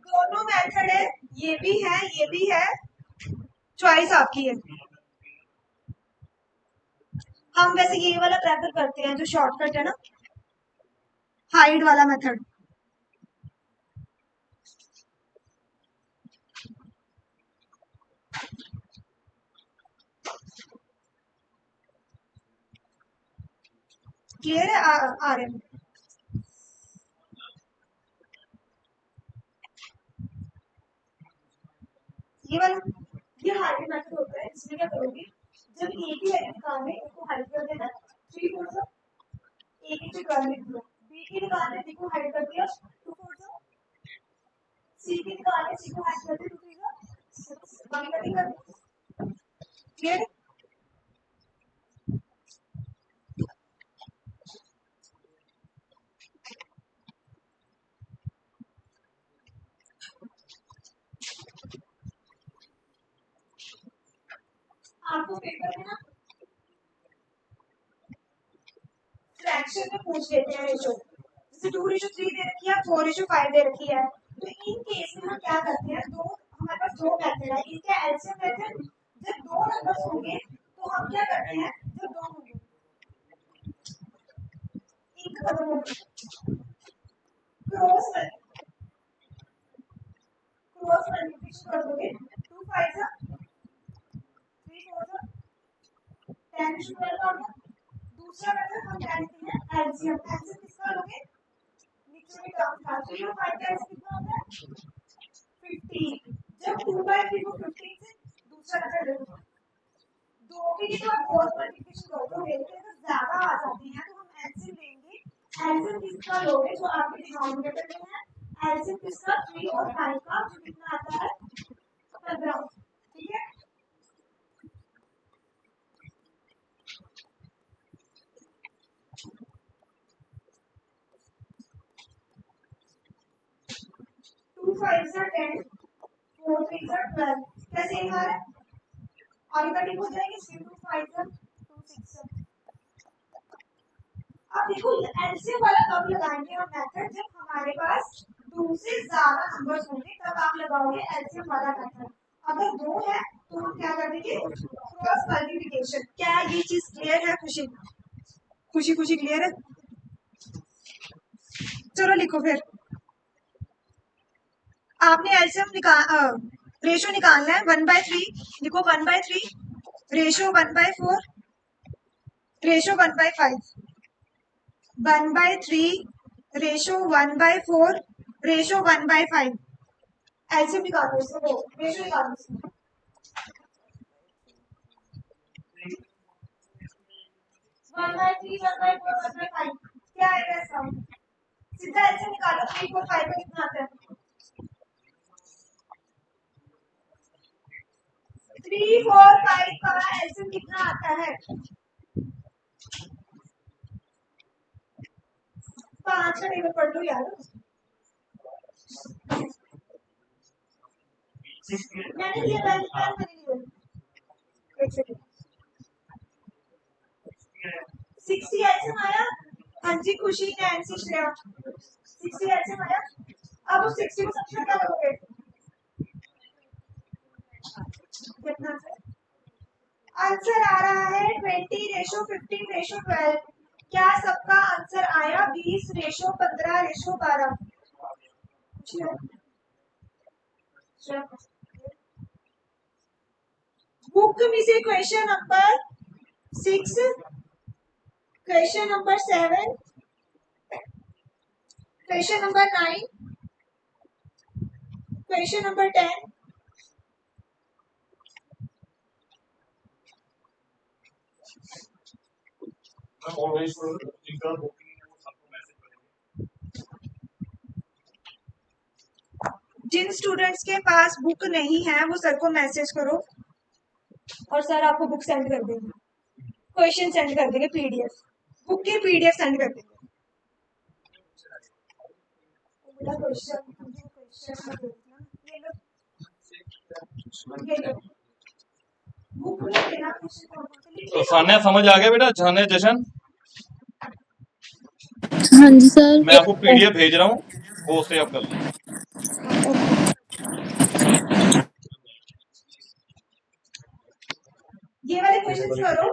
दोनों मेथड है, ये भी है ये भी है, चॉइस आपकी है। हम वैसे ये वाला प्रेफर करते हैं जो शॉर्टकट है ना, हाइड वाला मेथड। क्लियर है? आ रहे हैं। ये वाला ये हाइड मेथड होता है। इसमें क्या करोगे, जब ए की वैल्यू निकालने इसको हाइड कर देना 3 4 जा। ए की निकालने बी की निकालने बी को हाइड कर दिया 2 4 जा। सी की निकालने सी को हाइड कर दिया 2 3 जा। बाकी कटिंग कर दी। क्लियर? आपको पेपर में ना फ्रैक्शन में पूछ लेते हैं रेशो, जैसे 2:3 दे रखी है, 4:5 दे रखी है, तो इन केस में हम क्या करते हैं, दो हमारे पास दो मेथड है, इनका एलसीएम लेते हैं। जब दो नंबर्स होंगे तो हम क्या करते हैं, जब दो होंगे इनका क्रॉस मल्टीप्लिकेशन कर दोगे, 2 5 3 4 10 12 आ गया। दूसरा मेथड हम क्या लेते हैं, एलसीएम। एलसीएम किसका लोगे, नीचे में टर्म था, 3 और 5 का एलसीएम कितना होता है, 15। जब 2/3 को 15 से दूसरा मेथड देखो, दो के लिए तो आप क्रॉस मल्टीप्लिकेशन कर दोगे, लेकिन अगर ज्यादा आ जाते हैं तो हम एलसीएम लेंगे। एलसीएम किसका लोगे, जो आपके डिनोमिनेटर में है, एलसीएम किसका, 3 और 5 का, जो कितना आता है, 15। ठीक है, टू 5 से 10, 4 3 से 12, क्या सेम आ रहा है, और इधर ठीक हो जाएगी, 2 5 से 2 6 अब देखो एलसीएम वाला कब लगाएंगे हम मेथड, जब हमारे पास 2 से ज्यादा नंबर्स होंगे तब आप लगाओगे एलसीएम वाला मेथड। अगर 2 है तो हम क्या कर देंगे, क्रॉस मल्टीप्लिकेशन। क्या ये चीज क्लियर है, खुशी खुशी खुशी क्लियर है? चलो लिखो फिर, आपने एलसीएम रेशो निकालना है, 1/3 लिखो, 1/3 ratio 1/4 ratio 1/5, 1/3 ratio 1/4 ratio 1/5। LCM निकालो इसको, रेशो निकालो इसको। 1/3 1/4 1/5 क्या आएगा इसका, सीधा एलसीएम निकालो, 3 4 5 का कितना आता है, 3 4 5 का एलसीएम कितना आता है, 5 का टेबल पढ़ लो यार, मैंने दिया था कितना मैंने लिया, एक सेकंड, 60 एलसीएम आया, हाँ जी खुशी, नैन्सी, श्रेया, 60 एलसीएम आया। अब उस 60 को सबसे क्या करोगे, कितना से आंसर आ रहा है, 20:15:12। क्या सबका आंसर आया, 20:15:12? बुक में से question number 6, question number 7, question number 9, question number 10, always जिनका बुकिंग है वो सबको मैसेज करेंगे। जिन स्टूडेंट्स के पास बुक नहीं है वो सर को मैसेज करो और सर आपको बुक सेंड कर देंगे, क्वेश्चन सेंड कर देंगे, पीडीएफ, बुक की पीडीएफ सेंड कर देंगे। क्वेश्चन मुझे वो क्वेश्चन में देखना, ये लो बुक में देना क्वेश्चन कौन कौन से लिख तो सान्या समझ आ गया बेटा, सान्या जशन, हाँ जी सर। मैं आपको पीडीएफ भेज रहा हूँ, वो उससे आप कर लो। ये वाले क्वेश्चंस करो,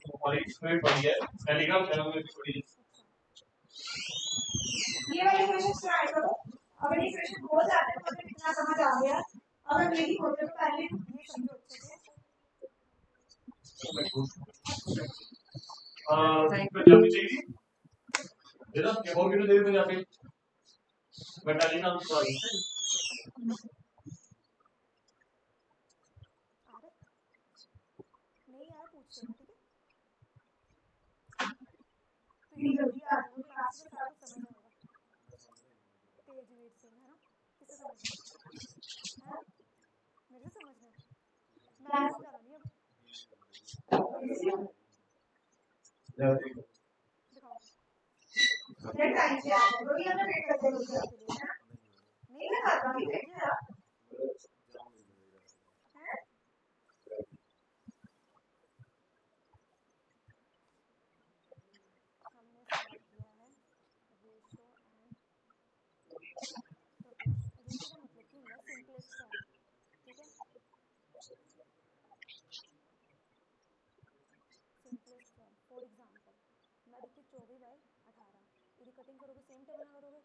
हमारी इसमें पड़ी है, टेलीग्राम चैनल में भी पड़ी है। ये वाले क्वेश्चंस ट्राई करो, अगर ये क्वेश्चन हो जाते हैं तो मुझे कितना समझ आ गया, अगर नहीं होते तो पहले ये समझो अच्छे से। पंजाबी चाहिए जरा, और वीडियो दे पंजाबी, मैं टेलीग्राम से पढ़ा आ रहा नहीं यार, पूछ लेना ठीक है, तो ये जल्दी आ जाएगा, क्लास में सारा कुछ समझ आएगा, तेज वेट से है ना। समझना है, मेरे से समझना है, मैं समझाना नहीं अब। दिखाओ टाइम से आ जाओ, ये ना वेट करते रहो के लिए है, नहीं मैं खाता भी बैठे जा हैं? हमने स्टार्ट किया है रेशो एंड प्रोपोर्शन। रेशो का मतलब की होंगे सिंपलेस्ट फॉर्म, ठीक है, सिंपलेस्ट फॉर्म। फॉर एग्जांपल मैं दिखती 24/18, यदि कटिंग करोगे सेम टेबल ना करोगे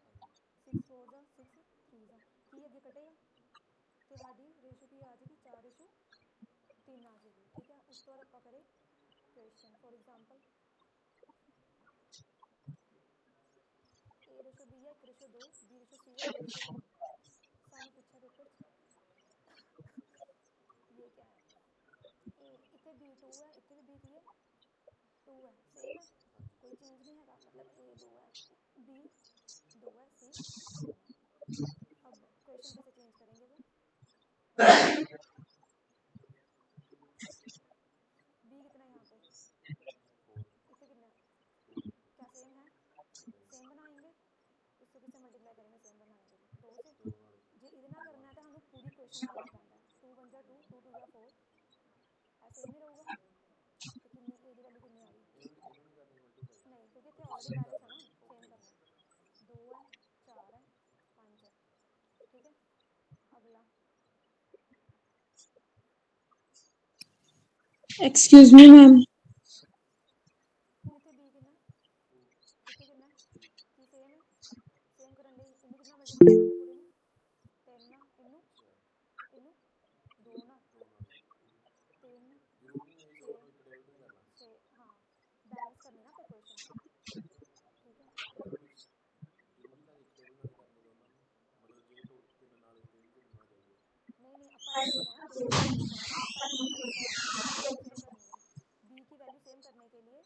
6 4 जा 6 3 जा की अगे कटेगा तो साड़ी रेशो की आ जाएगी 4:3 आ जाएगी, ठीक है। उस तो बाद आप करें क्वेश्चन। फॉर एग्जांपल A/B है 1:2, B/C है 1:3। सानू पूछा पेपर ये क्या है, इतने B2 है, इतने भी B3 है, 2 है, सेम है, कोई चेंज नहीं है, मतलब A 2 है, B 2 है, C 3 है। अब क्वेश्चन कैसे चेंज करेंगे वो, B कितना है यहाँ पे, इतने कितना क्या सेम है, सेम बनाएंगे, इसको किससे मल्टीप्लाई करेंगे सेम बनाने के लिए, 2 से। जे इतना करना है तो हमें पूरी क्वेश्चन करना पैंदा है, 2 1 जा 2 2 2 जा 4, ऐसे ही नहीं रहूगा तो कितनी ए की वैल्यू कितनी आ गई, नहीं क्योंकि इतने ऑलरेडी बैलेंस है ना, सेम करना है, 2 है 4 है 5 है, ठीक है। अगला एक्सक्यूज मी मैम, ਹੁਣ ਇੱਥੇ b ਕਿੰਨਾ ਇੱਥੇ ਕਿੰਨਾ ਕੀ ਸੇਮ ਹੈ, ਸੇਮ ਕਰਨ ਲਈ ਇਹਨੂੰ ਕਿੰਨਾ ਮਲਟੀਪਲਾਈ ਕਰਾਂਗੇ ਪੂਰੇ ਨੂੰ 3 ਨਾ ਇਹਨੂੰ 2 ਨਾ 3 6 हाँ बैलेंस करनी ना पे क्वेश्चन, ठीक है। नहीं अपा ऐसे नहीं करना, दो को चेंज करना, अपा इनू सेम करना है, वैल्यू सेम करनी है, b की वैल्यू सेम करने के लिए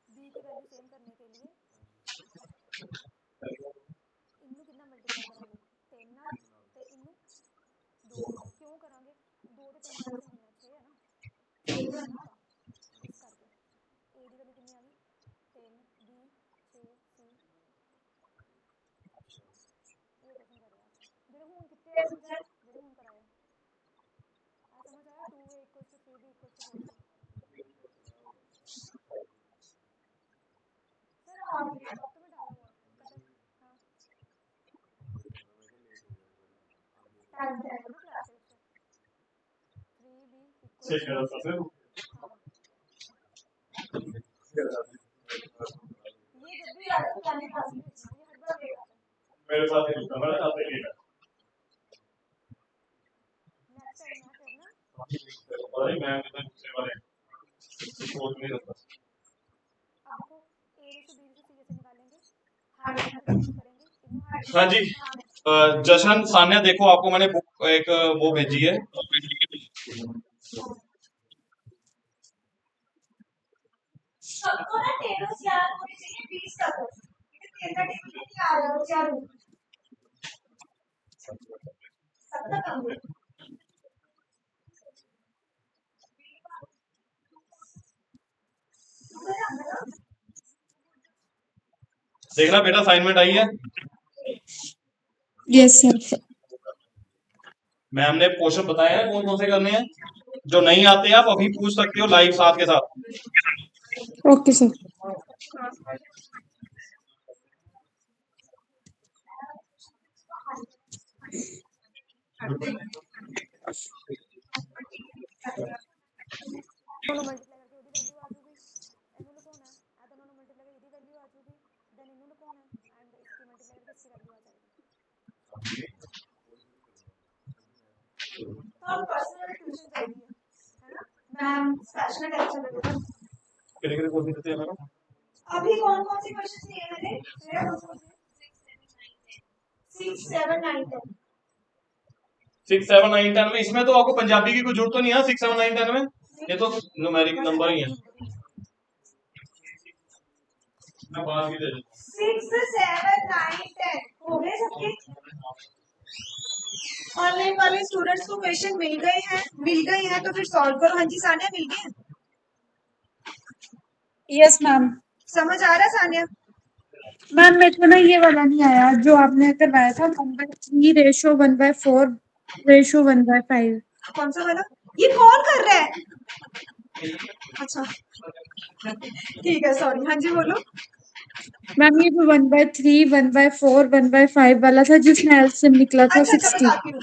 b की वैल्यू सेम करने के लिए इनू कितना मल्टीप्लाई करांगे 3 नाल ते इनू 2 नाल, क्यों करांगे 2 ते 3 का एडिशन कितना 6 है ना, 6 करना ना अपा इस करके। a दी वैल्यू कितनी आ गई 3 b 6 c ये क्वेश्चन कर रहे हैं जेडे हुन कितने आ समझ आया, जेडे हुन कराया आ समझ आया, 2a = 3b = 4c। सर आप तो में डाला हुआ कटर, हाँ टाइम से आएगा ना क्लास से 3b = चेक करो तो फिर हाँ ये जब भी आता है पुराने क्लास में लिखना, ये हर बार लेट आता है, मेरे साथ ही रुका मैं साथ ही लेगा नेक्स्ट टाइम ना करना। और मैं तो दूसरे वाले कोड नहीं रहता। अब देखो A/B/C कैसे निकालेंगे, हाइट कैसे चेंज करेंगे, इनू हाइट हाँ जी जशन सान्या देखो आपको मैंने बुक एक वो भेजी है, सबको ना टेबल्स याद होने चाहिए 20 तक, तेरा टेबल नहीं आ रहा चारों सबका कम है। देखना बेटा असाइनमेंट आई है, यस सर, मैम ने क्वेश्चन बताए हैं कौन कौन से करने हैं, जो नहीं आते आप अभी पूछ सकते हो लाइव साथ के साथ। Okay sir. दोनों मल्टीप्लाई करके ਉਹਦੀ वैल्यू आ जाएगी, ਇਹਨੂੰ ਲਿਖਾਉਣਾ ਹੈ ਇਹ दोनों ਨੂੰ मल्टीप्लाई करके ਇਹਦੀ वैल्यू आ जाएगी, देन ਇਹਨੂੰ ਲਿਖਾਉਣਾ है एंड इसकी मल्टीप्लाई करके इसकी वैल्यू आ जाएगी। तो अब पर्सनल ट्यूशन चाहिए है ना मैम, स्पेशल टेंशन ले लो। कितने क्वेश्चन देते हैं मैडम, अभी कौन कौन से क्वेश्चन दिए मैंने 6 7 9 10 6 7 9 10 में इसमें तो आपको पंजाबी की कोई जरूरत तो नहीं है, 6 7 9 10 में ये तो न्यूमेरिक नंबर ही है। मैं बात भी दे दूं 6 7 9 10 हो गए सबके, ऑनलाइन वाले स्टूडेंट्स को क्वेश्चन मिल गए हैं तो फिर सॉल्व करो। हाँ जी सानिया मिल गए? Yes ma'am. समझ आ रहा है सानिया? मैम मेरे को ना ये वाला नहीं आया जो आपने करवाया था 1/3 रेशो 1/4 रेशो 1/5। कौन सा वाला? ये कौन कर रहा है? अच्छा ठीक है सॉरी। हाँ जी बोलो। मैम ये जो 1/3 1/4 1/5 वाला था जिसमें एलसीएम निकला था अच्छा 60। बताती हूँ।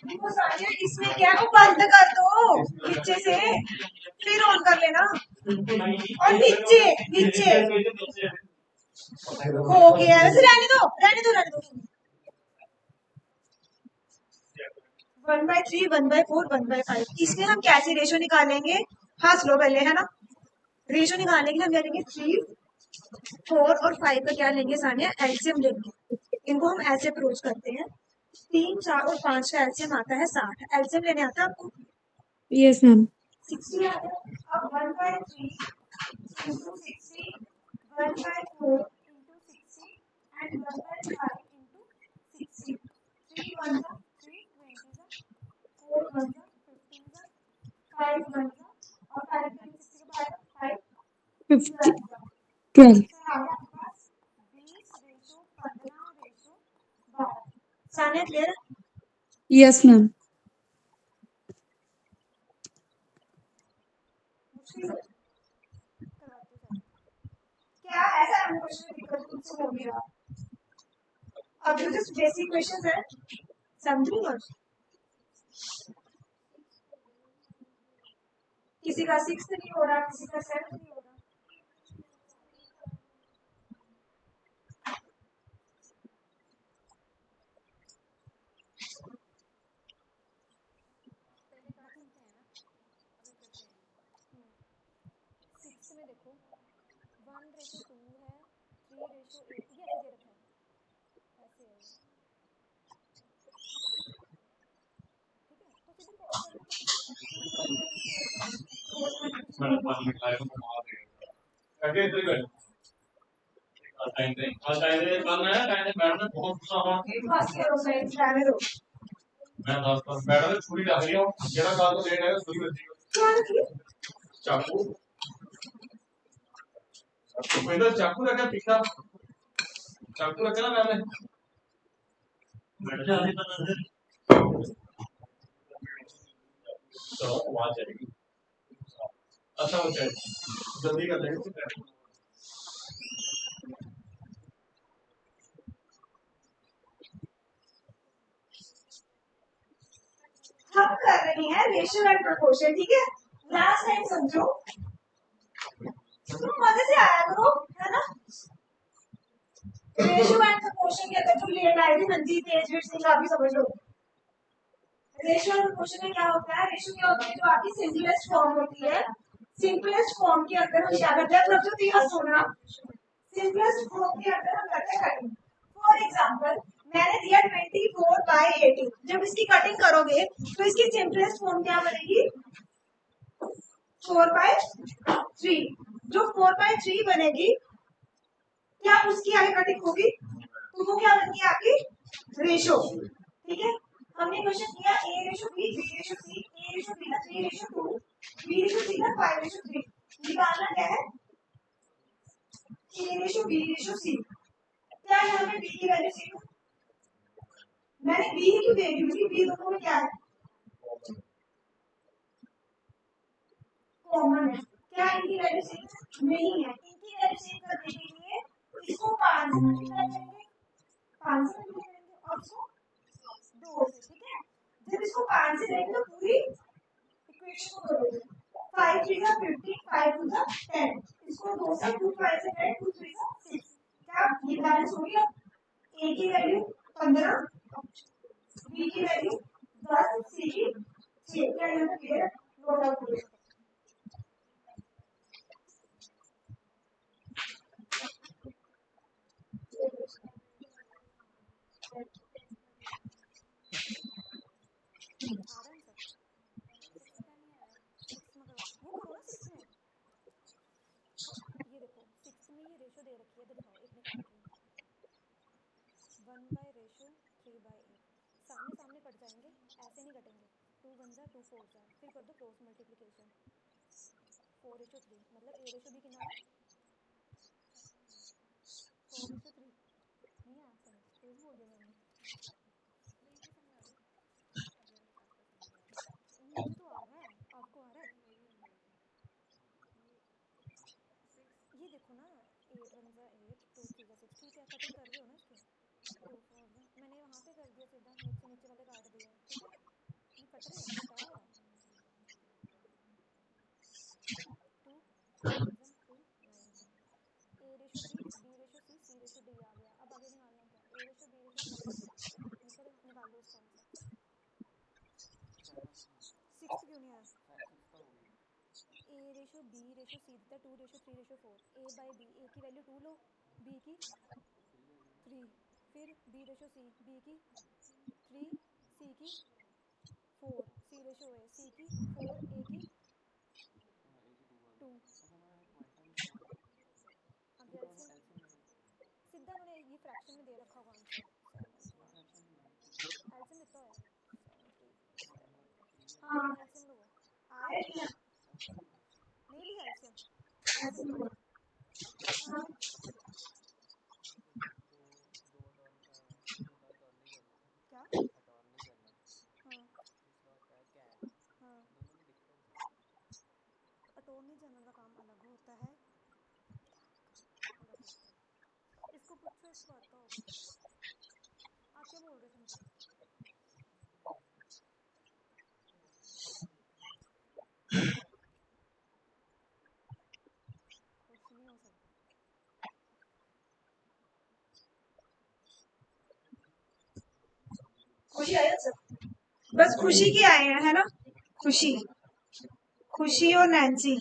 देखो सानिया इसमें क्या है, वो बंद कर दो नीचे से फिर ऑन कर लेना। और नीचे नीचे हो गया वैसे। रहने दो रहने दो रहने दो। 1/3 1/4 1/5 इसमें हम कैसे रेशो निकालेंगे? हाँ स्लो पहले है ना। रेशो निकालने के लिए हम क्या लेंगे? 3 4 और 5 का क्या लेंगे सानिया? एलसीएम लेंगे। इनको हम ऐसे अप्रोच करते हैं। 3 4 और 5 का एलसीएम आता है 60। एलसीएम लेने आता है आपको? Yes ma'am. 60 आता है। अब 1/3 into 60 1/4 into 60 and 1/5 into 60 60 3 1 3 20 4 1 15 5 1 15 और 5 60 के बाद 5 50 तो 12। आ गया आपके पास 20 रेशो 15 रेशो 12। सानिया क्लियर है? Yes ma'am. करवाते सर। क्या ऐसा क्वेश्चन में दिक्कत कुछ हो नहीं रहा? अब जो जस्ट बेसिक क्वेश्चन है समझ लो। किसी का 6 नहीं हो रहा, किसी का 7 नहीं हो रहा। पहले काटते हैं ना, अभी करते हैं। 6 में देखो 1:2 है, 3:8 ये ऐसे दे रखा है, ऐसे है ये, ठीक है। तो सीधे सॉल्व कर लो फटाफट। 2 1/2 4 4 मैंने 5 मिनट लाया तो मार देगा करके इधर बैठ टाइम दे कल है टाइम मैडम ने बहुत गुस्सा हुआ बस करो सही जाने दो। मैं 10 पर मैडम ने छुरी रख लिया जेड़ा काल तो लेट है छुरी बची क्या रखी? चाकू पहले चाकू रखा तीखा चाकू रखा ना मैंने बैठ जा तो आवाज आएगी अच्छा हो जाए जल्दी कर लेंगे हम कर रहे हैं रेशियो एंड प्रोपोर्शन, ठीक है। लास्ट टाइम समझो तुम मजे से आया करो है ना। रेशियो एंड प्रोपोर्शन के अंदर जो लेट आई थी मंजीत तेजवीर सिंह आप भी समझ लो। रेशियो एंड प्रोपोर्शन में क्या होता है? रेशियो क्या होती है? जो आपकी सिंपलेस्ट फॉर्म होती है। सिंपलेस्ट फॉर्म के अंदर हम क्या करते हैं? जो दिया सोना सिंपलेस्ट फॉर्म के अंदर हम करते हैं कटिंग। फॉर एग्जांपल मैंने दिया 24/18। जब इसकी कटिंग करोगे तो इसकी सिंपलेस्ट फॉर्म क्या बनेगी? 4/3। जो 4/3 बनेगी क्या उसकी आगे कटिंग होगी? तो वो क्या बनेगी आपकी? रेशो, ठीक है। हमने क्वेश्चन किया A/B B/C A/B ना 3/2 B/C ना 5/3। निकालना क्या है? A/B/C। क्या यहाँ पे B की वैल्यू सीखो। मैंने B की वैल्यू ली, B दोनों में क्या है? कॉमन है। क्या इनकी वैल्यू सेम नहीं है? इनकी वैल्यू सेम करने के लिए इसको 5 से मल्टीप्लाई करेंगे, 5 से मल्टीप्लाई करेंगे और इसको 2 से, ठीक है। जब इसको 5 से करेंगे तो पूरी इक्वेशन को करोगे। 5 3 का 50 5 2 का 10। इसको 2 से 2 5 से करें 2 3 का 6। क्या ये बैलेंस हो गया? A की वैल्यू 15 B की वैल्यू 10 C की 6। क्या यहाँ पे क्लियर? नोट आउट करो। रेशो दे रखी है, इधर दिखाओ, एक निकाल रही हूँ, 1/3/8, सामने सामने कट जाएंगे, ऐसे नहीं कटेंगे, 2 1 जा 2 4 जा, फिर कर दो क्रॉस मल्टीप्लिकेशन, 4/3, मतलब A/B कितना आया, 4/3, नहीं आया समझ, तेज बोल दिया मैंने, मुझे तो आ रहा है, आपको आ रहा है, ये देखो ना, 8 1 जा 8, 2 3 जा 6, ठीक है, कटिंग कर रहे हो ना इसकी, 2 4 जा, मैंने वहाँ पे कर दिया सीधा, नीचे नीचे वाले काट दिए, ठीक है, ये कट रहे हैं, क्या हुआ, 2 7 जा 2 9 जा, A/B, B/C, C/D आ गया, अब आगे निकालना क्या, A/B/C, निकल निकाल लो इसका आंसर, 6 क्यों नहीं आया, A/B/C देता 2/3/4, A/B, A की वैल्यू 2 लो, B की 3, फिर B/C, B की 3, C की 4, C/A, C की 4, A की 2, अब एलसीएम सीधा मैंने ये फ्रैक्शन में दे रखा होगा आंसर, 7 एलसीएम कितना होया, 7 3 हाँ एलसीएम लो, आया कि नहीं आया, नहीं लिया एलसीएम, क्या, हाँ हाँ, अटॉर्नी जनरल का काम अलग होता है, अलग होता है, इसको पूछो, इसको आता होगा, आप क्या बोल रहे थे मुझे, खुश नहीं हो सकते, खुशी आया सर, बस खुशी की आए हैं, है ना, खुशी, खुशी और नैन्सी,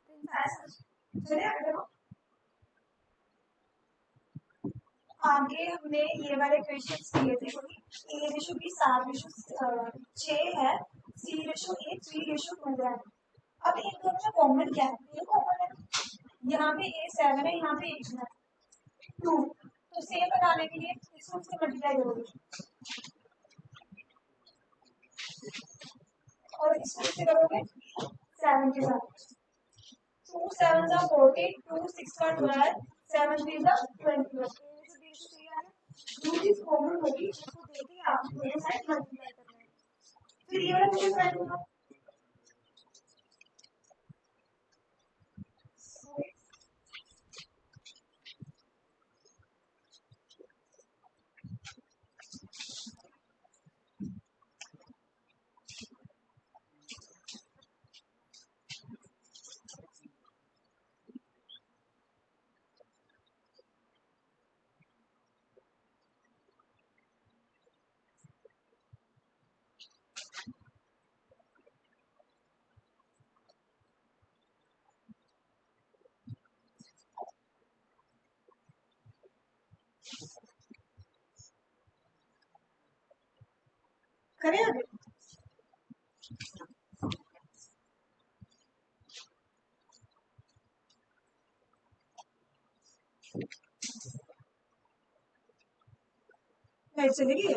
प्रिंस आया, चलिए आगे देखो। आगे हमने ये वाले क्वेश्चंस किए थे, A/B 7/6 है, C/8 3/2 है, अब इन दोनों में कॉमन क्या है, ये कॉमन है, यहाँ पे A 7 है, यहाँ पे 8 है, 2, तो सेम बनाने के लिए इसको इससे मल्टीप्लाई करोगे और इसको इससे करोगे 7 के साथ, 2 7 जा 14, 2 6 का 12, 7 3 जा 21, A/B सही आ गया, जो चीज कॉमन होगी इसको देख के आपको आपको ये साइड मल्टीप्लाई करना है, फिर ये वाला क्वेश्चन साइड होगा, करें आगे, लाइट चलेगी,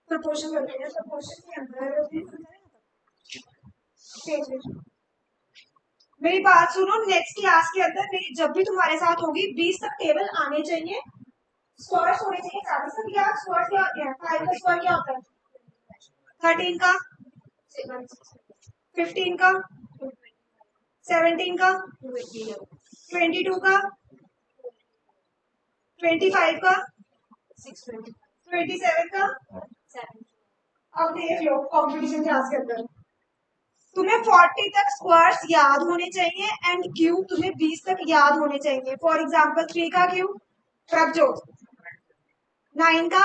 प्रपोर्शन करते हैं, प्रपोर्शन के अंदर समझ आया यहाँ तक, मेरी बात सुनो, नेक्स्ट क्लास के अंदर मेरी जब भी तुम्हारे साथ होगी 20 तक टेबल आने चाहिए, स्क्वायर्स होने चाहिए, 40 तक, या स्क्वायर क्या होता है, 5 का स्क्वायर क्या होता है, 13 का, 15 का, 17 का, 22 का, 25 का, 27 का, अब देख लो कंपटीशन क्लास के अंदर तुम्हें 40 तक स्क्वायर्स याद होने चाहिए एंड क्यूब तुम्हें 20 तक याद होने चाहिए। फॉर एग्जांपल 3 का क्यूब प्रभजोत, 9 का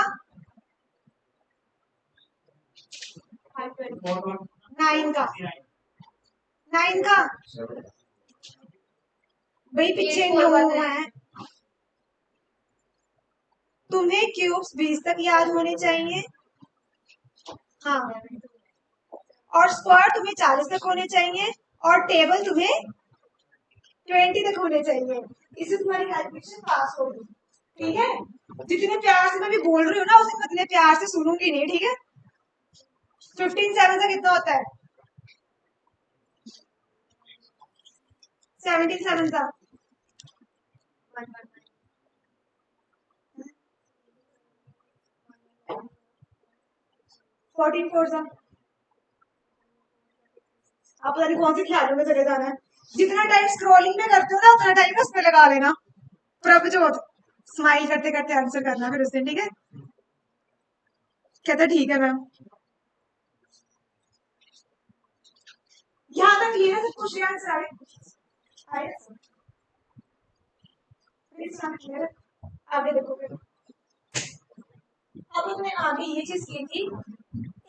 9 का 9 का भाई पीछे 9 है। तुम्हें क्यूब्स 20 तक याद होने चाहिए, हाँ, और स्क्वायर तुम्हें 40 तक होने चाहिए और टेबल तुम्हें 20 तक होने चाहिए। इससे तुम्हारी कैलकुलेशन पास होगी, ठीक है। जितने प्यार से मैं भी बोल रही हूँ ना उसे उतने प्यार से सुनूंगी नहीं, ठीक है। 15 7 से कितना होता है? 17 7 का 14 4 का आप पता नहीं कौन सी ख्यालों में चले जाना है। जितना टाइम स्क्रॉलिंग में करते हो ना उतना टाइम उस पर लगा लेना। प्रभजोत स्माइल करते करते आंसर करना फिर उस दिन, ठीक है। कहता ठीक है मैम। यहाँ तक क्लियर है सब कुछ? आंसर आए क्लियर। आगे देखो फिर। अब हमने आगे ये चीज की थी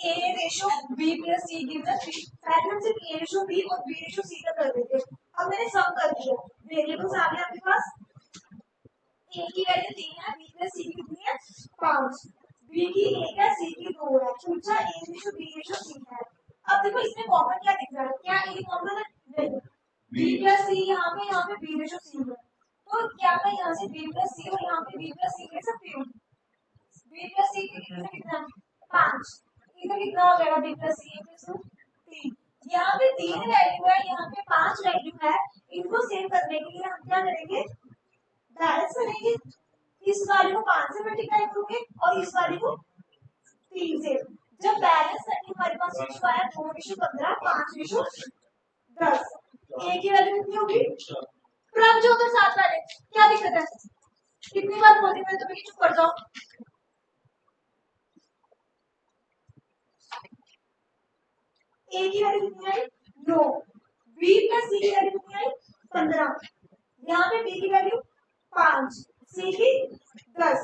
a ratio b plus c give the 3। पहले हम सिर्फ a रेशो b और b रेशो c का कर देते। अब मैंने सम कर दिया, वेरिएबल्स आ गए आपके पास। a की वैल्यू 3 है, b प्लस c कितनी है 5, b की 1 है, c की 2 है। पूछा a ratio b ratio c है। अब देखो इसमें कॉमन क्या दिख रहा है? क्या a कॉमन है? नहीं। b प्लस c यहाँ पे b रेशो c है, तो क्या मैं यहाँ से b प्लस c और यहाँ पे b प्लस c ले सकती हूँ? b प्लस c कितना 5, इधर कितना हो जाएगा b प्लस c प्लस 3। यहाँ पे 3 वैल्यू है, यहाँ पे 5 वैल्यू है। इनको सेव करने के लिए हम क्या करेंगे? बैलेंस करेंगे। इस वाले को 5 से मल्टीप्लाई करोगे और इस वाले को 3 से। जब बैलेंस करके हमारे पास रेशो आया 2:15 5:10, a की वैल्यू कितनी होगी? प्रभ जो तो साथ वाले क्या दिक्कत है? कितनी बार बोलती मैं तुम्हें चुप कर जाओ। a की वैल्यू कितनी आई? 9। b प्लस c की वैल्यू कितनी आई? 15। यहाँ पे b की वैल्यू 5, c की 10।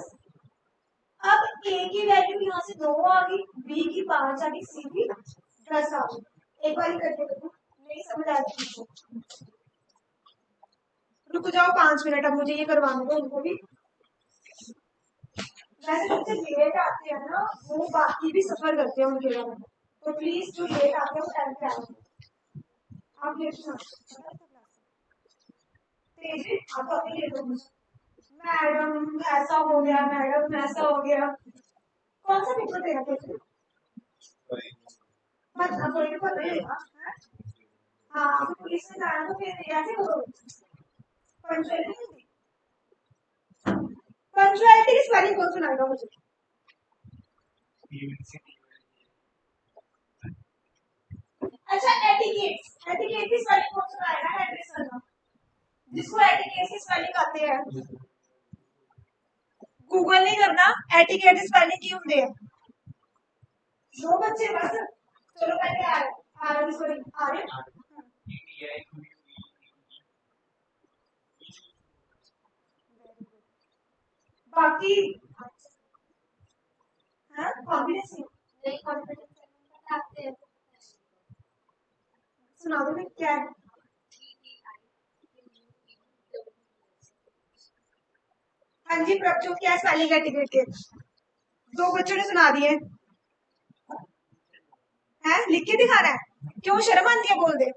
अब a की वैल्यू यहाँ से 9 आ गई, b की 5 आ गई, c की 10 आ गई। एक बार करके देखो, नहीं समझ आ रही। रुक जाओ 5 मिनट, अब मुझे ये करवाने दो उनको भी। वैसे जो लेट आते हैं ना वो बाकी भी सफर करते हैं उनके लिए, तो प्लीज जो लेट आते हैं वो टाइम पे आए। आप लेट ना तेज आप अभी लेट हो। मैडम ऐसा हो गया, मैडम ऐसा हो गया। कौन सा पेपर देगा तेरे? मतलब कोई पेपर देगा? हाँ तो पुलिस में जाना तो फिर ऐसे करो। पंचुअलिटी पंचुअलिटी की स्पेलिंग कौन सुनाएगा मुझे? अच्छा एटिकेट, एटिकेट की स्पेलिंग कौन सुनाएगा? एड्रेस करना जिसको एटिकेट की स्पेलिंग आते हैं। गूगल नहीं करना, एटिकेट की स्पेलिंग की होती है। दो बच्चे बस, चलो पहले आ रहे सॉरी आ रहे बाकी हाँ कॉन्फिडेंस नहीं, कॉन्फिडेंस आते हैं। सुना दो क्या है? हाँ जी प्रभजोत क्या है स्पेलिंग एटिकेट के? दो बच्चों ने सुना दिए हैं, लिख के दिखाना है? क्यों शर्म आती है? बोल दे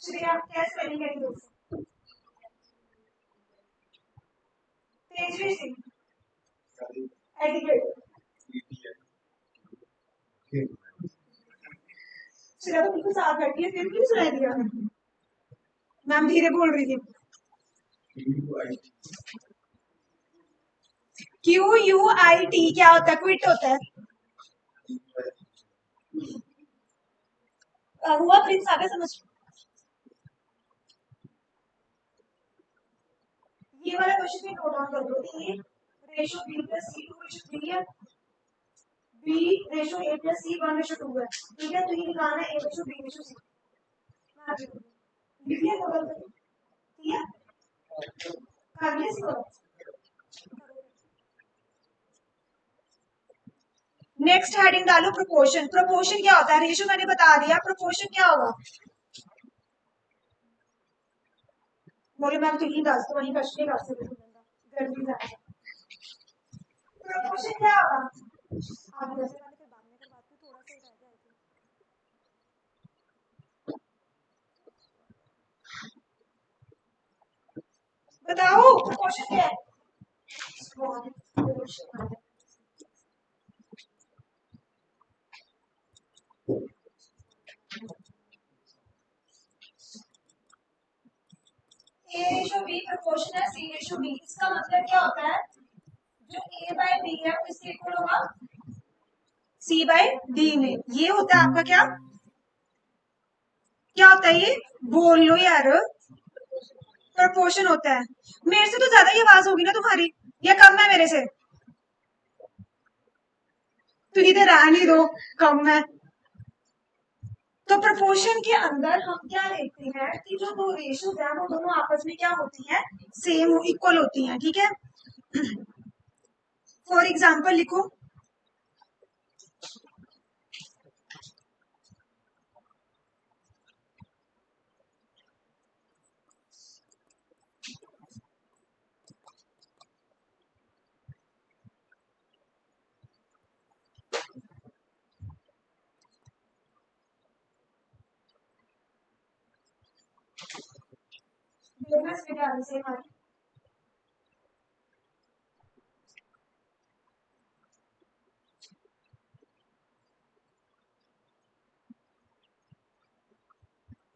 श्रेया क्या spelling etiquette? Tejvi Singh etiquette. Shreya तो बिल्कुल साथ बैठी है, फिर क्यों सुनाई दिया? मैम धीरे बोल रही थी। QUIT क्या होता है? क्विट होता है। हुआ प्रिंस आगे समझ। ये वाला क्वेश्चन भी नोट डाउन कर दो। a ratio b plus c to ratio 3 है, B ratio A plus C 1:2 है, ठीक है। तो ये निकालना है A ratio B ratio C। लिख लिया मॉडल पे, ठीक है, कर लिया इसको। नेक्स्ट हेडिंग डालो प्रोपोर्शन। प्रोपोर्शन क्या होता है? रेशो मैंने बता दिया, प्रोपोर्शन क्या होगा? बोले मैम तो ये दस तो वही कष्ट नहीं कर सकते, गर्मी ज्यादा। प्रोपोर्शन क्या होगा? आप वाले फिर बाद में करवाती हूँ, थोड़ा सा ही रह गया आई थिंक। बताओ प्रोपोर्शन क्या है? A रेशो B प्रोपोर्शन है C रेशो B। इसका मतलब क्या होता है? जो A बाय B है उसके इक्वल होगा C बाय D में। ये होता है आपका क्या क्या होता है? ये बोल लो यार, प्रोपोर्शन होता है। मेरे से तो ज्यादा ही आवाज होगी ना तुम्हारी, या कम है मेरे से? तो इधर आने दो, कम है। तो प्रोपोर्शन के अंदर हम क्या देखते हैं कि जो दो रेशियोज है वो दोनों आपस में क्या होती हैं? सेम इक्वल होती हैं, ठीक है। फॉर एग्जाम्पल लिखो, देखना इसमें क्या है, सेम है।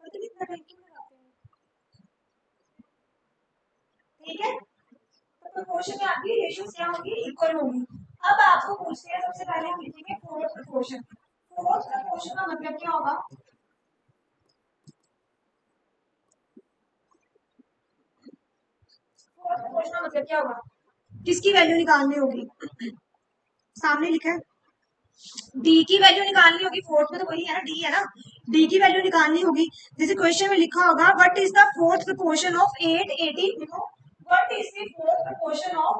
पता नहीं इतना टाइम क्यों लगाते हैं। ठीक है, तो प्रोपोर्शन में आपकी रेशियोज क्या होगी? इक्वल होगी। अब आपको पूछते हैं, सबसे पहले हम लिखेंगे फोर्थ प्रोपोर्शन। फोर्थ प्रोपोर्शन का मतलब क्या होगा? फोर्थ प्रोपोर्शन का मतलब क्या होगा? किसकी वैल्यू निकालनी होगी? सामने लिखा है डी की वैल्यू निकालनी होगी। फोर्थ में तो वही है ना, डी है ना, डी की वैल्यू निकालनी होगी। जैसे क्वेश्चन में लिखा होगा what is the fourth proportion of 8 18। देखो what is the fourth proportion of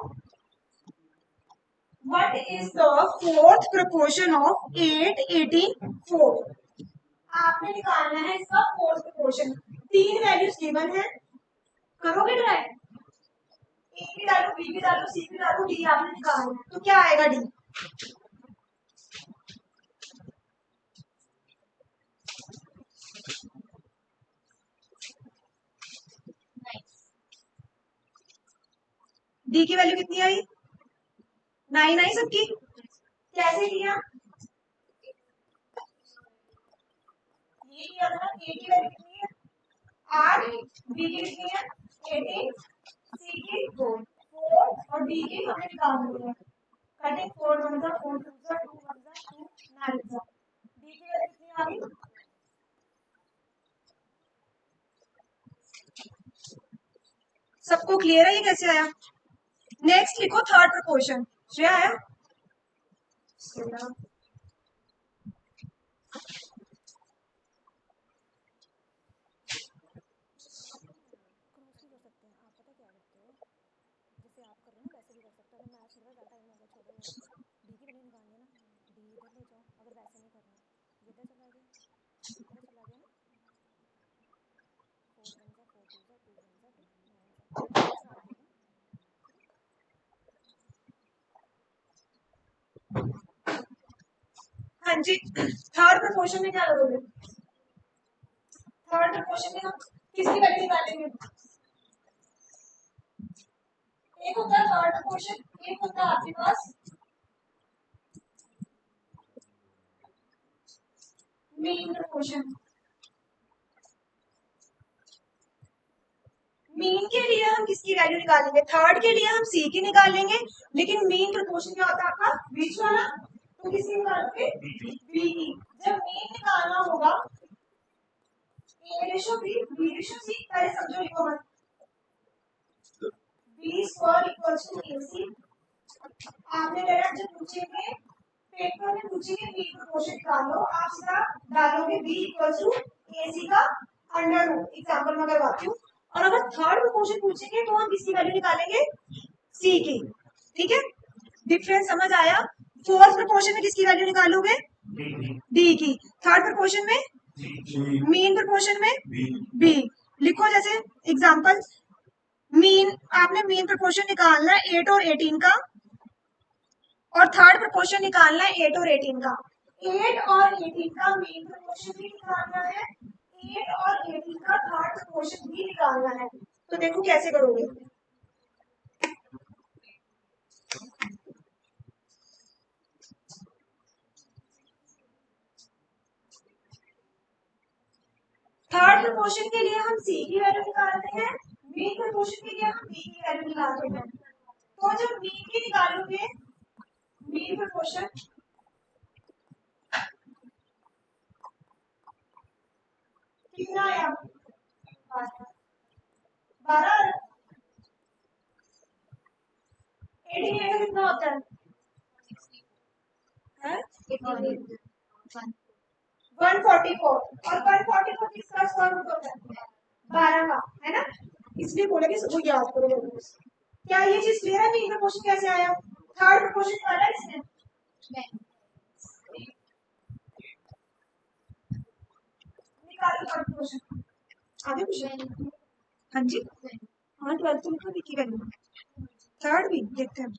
What is the fourth proportion of 8 18 4? आपने निकालना है इसका फोर्थ प्रोपोर्शन। तीन वैल्यूज गिवन है, करोगे ट्राई? ए भी डालो, बी भी डालो, सी भी डालो, डी आपने निकालना है। तो क्या आएगा? डी। डी की वैल्यू कितनी आई? 9 आई सबकी। कैसे किया? ये किया था, ए की वैल्यू कितनी है? 8, बी की कितनी है? 18, सी की 4 और डी की हमने निकालनी है। कटिंग 4 1 जा 4 2 जा 2 1 जा 2 9 जा। डी की वैल्यू कितनी आ गई? सबको क्लियर है ये कैसे आया? नेक्स्ट लिखो थर्ड प्रोपोर्शन। श्रेया आया? क्रॉस भी कर सकते हैं आप, पता क्या करते हो, जैसे आप कर रहे हो ना वैसे भी कर सकते हो। अगर मैच चल रहा है ज़्यादा टाइम हो गया, छोड़ो यार, डी की वैल्यू निकालनी है ना, डी इधर ले जाओ। अगर वैसे नहीं करना, ये इधर चला गया, इधर चला गया ना, 4 1 जा 4 2 जा 2 1 जा 2 9 जा, इधर काट दिया ना, ठीक है। हाँ जी, थर्ड प्रोपोर्शन में क्या करोगे? थर्ड प्रोपोर्शन में हम किसकी वैल्यू निकालेंगे? एक होता है थर्ड प्रोपोर्शन, एक होता है आपके पास मीन प्रोपोर्शन। मीन के लिए हम किसकी वैल्यू निकालेंगे? थर्ड के लिए हम सी की निकालेंगे, लेकिन मीन प्रोपोर्शन क्या होता है आपका? बीच वाला। तो किसकी निकालोगे? बी की। जब मीन निकालना होगा ए रेशो बी बी रेशो सी, पहले समझो लिखो मत। बी स्क्वायर इक्वल्स टू ए सी। आपने डायरेक्ट जब पूछेंगे पेपर में पूछेंगे बी प्रोपोर्शन निकालो, आप सीधा डालोगे बी इक्वल टू ए सी का अंडर रूट, एग्जाम्पल में करवाती हूँ। और अगर थर्ड प्रोपोर्शन पूछेंगे तो हम किसकी वैल्यू निकालेंगे, सी की। ठीक है, डिफरेंस समझ आया। फोर्थ प्रोपोर्शन में किसकी वैल्यू निकालोगे, डी की। थर्ड प्रोपोर्शन में, मीन प्रोपोर्शन में बी। लिखो जैसे एग्जाम्पल, मीन, आपने मीन प्रोपोर्शन निकालना है 8 और 18 का, और थर्ड प्रोपोर्शन निकालना है 8 और 18 का। 8 और 18 का मीन प्रोपोर्शन भी निकालना है, 8 और 18 का थर्ड प्रोपोर्शन भी निकालना है। तो देखो कैसे करोगे। थर्ड प्रोपोर्शन के लिए हम सी की वैल्यू निकालते हैं, मीन प्रोपोर्शन के लिए हम बी की वैल्यू निकालते हैं। तो जब मीन की निकालोगे, मीन प्रोपोर्शन कितना आया, 12। 88 का कितना होता है, 144, और 144 किसका स्क्वायर रूट होता है, 12 का, है ना। इसलिए बोला कि सबको याद करो। क्या ये चीज क्लियर है, मीन प्रोपोर्शन कैसे आया, थर्ड प्रोपोर्शन निकाला है इसने, निकालो थर्ड प्रोपोर्शन। आगे क्वेश्चन, हाँ जी, हाँ 12 तो लिखो, बी की वैल्यू, थर्ड भी देखते हैं।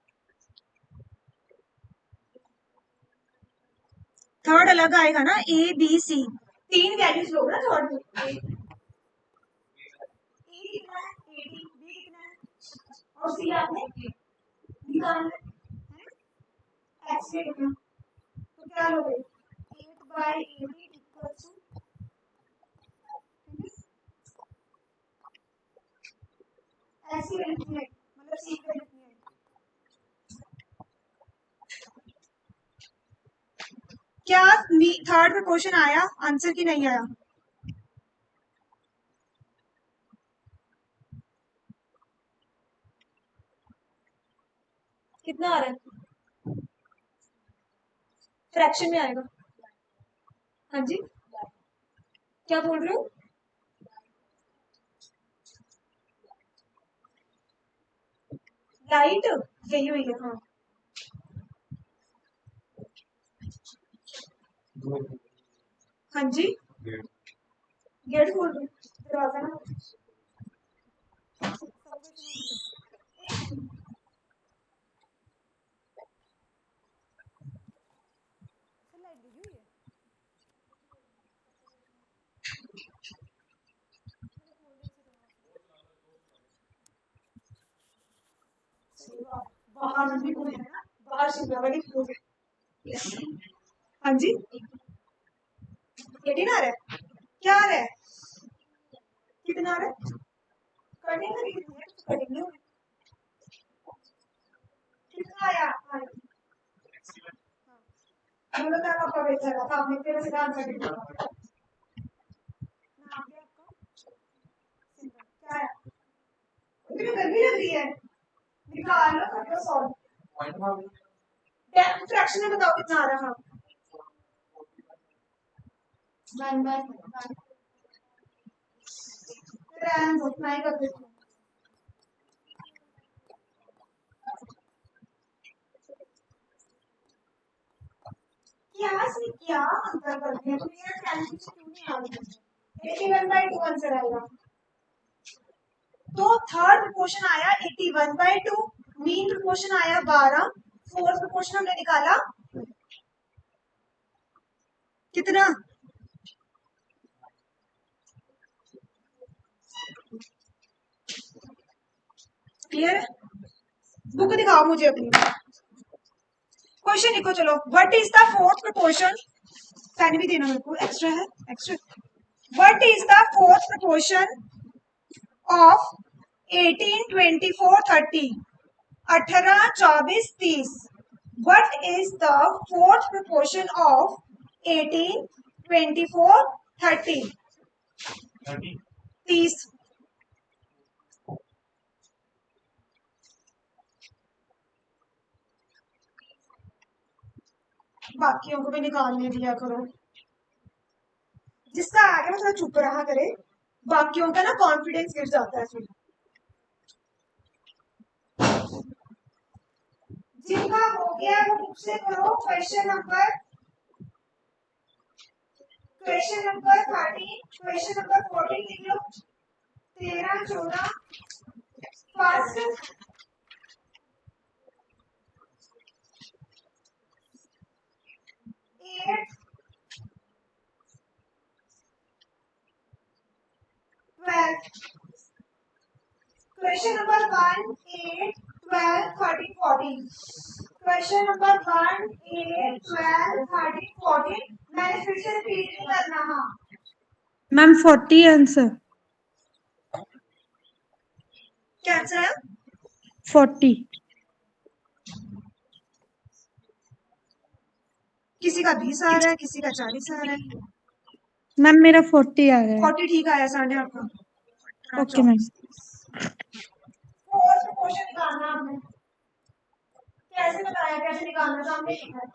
थर्ड अलग आएगा ना, ए बी सी, तीन वैल्यूज लोगे ना थर्ड में। ए कितना है, 80, बी कितना है, और सी आपने निकालना है, एक्स के कितना, तो क्या लोगे, 8/80 इक्वल टू, एक्स की वैल्यू कितनी है, मतलब सी की वैल्यू कितनी है। क्या थर्ड में क्वेश्चन आया आंसर की नहीं आया, कितना आ रहा है, फ्रैक्शन में आएगा। हाँ जी, क्या बोल रहे हो, लाइट यही हुई है, हाँ हाँ जी, गेट खोल दो, दरवाजा ना, सर लाइट गई हुई है। बाहर भी खोल है ना, बाहर शिमला वाली खोल है। हाँ जी, 18 आ रहा है, क्या आ रहा है, कितना आ रहा है, कटिंग करी कितनी है, तो कटिंग नहीं होगी, कितना आया, मतलब मैं आपका वेट कर रहा था, आपने फिर से आंसर दिया। नाम क्या आपका, सिमरन। क्या है, इतनी गर्मी लग रही है, निकाल लो, कर लो सॉल्व। फ्रैक्शन में बताओ कितना आ रहा है, 1/1 ट्रांस उतना ही कर देती हूँ। क्या अंतर करते हैं, तो मेरा कैलकुलेशन क्यों नहीं आ रही है, 81/2 आंसर आएगा। तो थर्ड प्रोपोर्शन आया 81/2, मीन प्रोपोर्शन आया 12, फोर्थ प्रोपोर्शन हमने निकाला कितना, क्लियर है, बुक दिखाओ मुझे अपनी, क्वेश्चन लिखो चलो। What is the fourth proportion, pen भी देना मेरे को, एक्स्ट्रा है extra. What is the fourth proportion of 18, 24, 30, 18, 24, 30। What is the fourth proportion of 18, 24, 30? 30। बाकियों को भी निकालने दिया करो। जिसका आ गया वो थोड़ा चुप रहा करे, बाकियों का ना कॉन्फिडेंस गिर जाता है फिर। जिनका हो गया वो बुक से करो। क्वेश्चन नंबर 13, क्वेश्चन नंबर 14 लिख लो। 13, 14 first 8, 12। Question number 1, 8, 12, 13, 14। Question number 1, 8, 12, 13, 14। मैंने फिर से रिपीट नहीं करना। हाँ मैम 40 आंसर। क्या आंसर है? 40। किसी का 20 आ रहा है, किसी का 40 आ रहा है। मैम मेरा 40 आ रहा है। 40 ठीक आया साढ़े आपका। Okay ma'am. फोर्थ क्वेश्चन निकालना आपने। कैसे बताया कैसे निकालना, सामने लिखा है,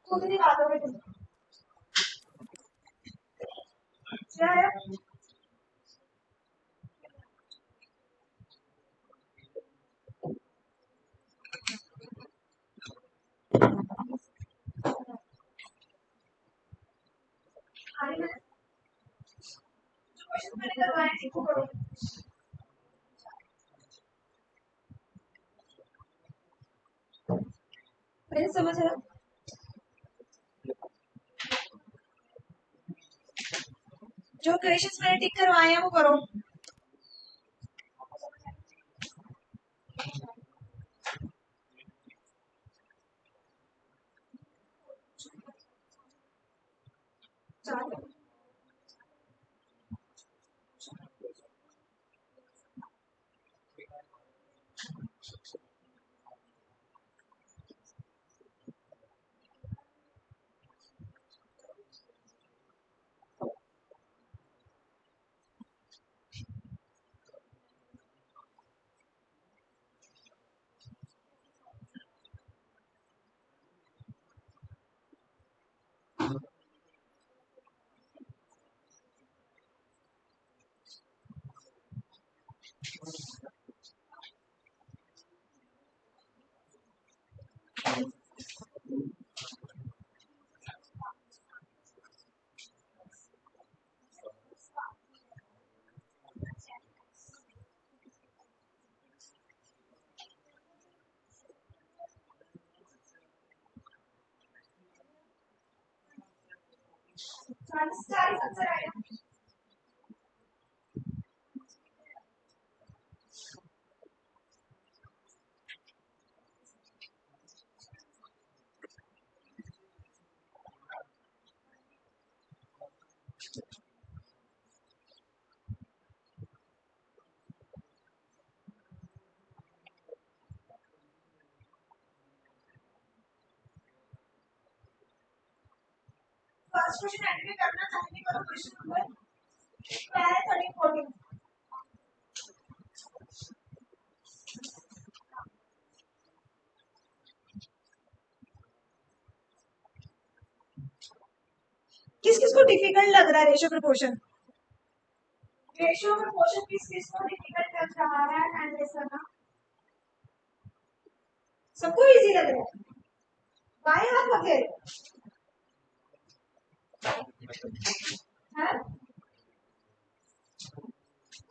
खुद निकालोगे तुम। क्या है? जो क्वेश्चन मैंने करवाए थे वो करो। मैंने समझ आया। जो क्वेश्चंस मैंने टिक करवाए हैं वो करो। चार। चालीस आंसर आया। फर्स्ट क्वेश्चन एंड में करना चाहेंगे करो। Question number 12, 13, 14। किस किस को डिफिकल्ट लग रहा है रेशियो प्रपोर्शन? रेशियो प्रपोर्शन किस किस को डिफिकल्ट लग रहा है एंड करना? सबको इजी लग रहा है? बाएं हाथ पकड़े हैं?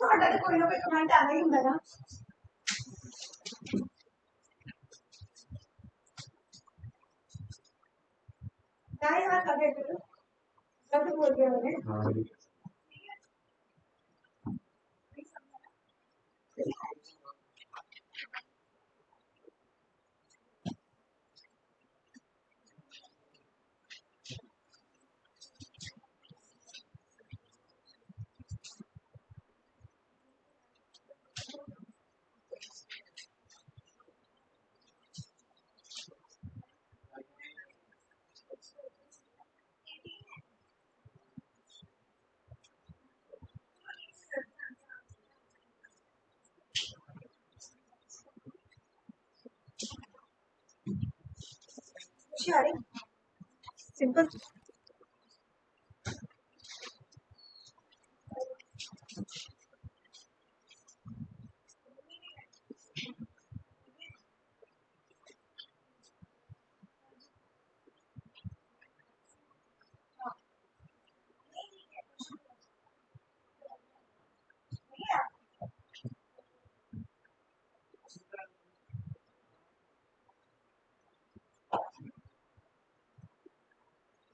ਤੁਹਾਡਾ ਤਾਂ ਕੋਈ ਨਾ ਕੋਈ ਕਮੈਂਟ ਆਣਾ ਹੀ ਹੁੰਦਾ ਨਾ। दाएं हाथ पकड़े करो जब बोल रहे होंगे। अच्छी आ रही सिंपल।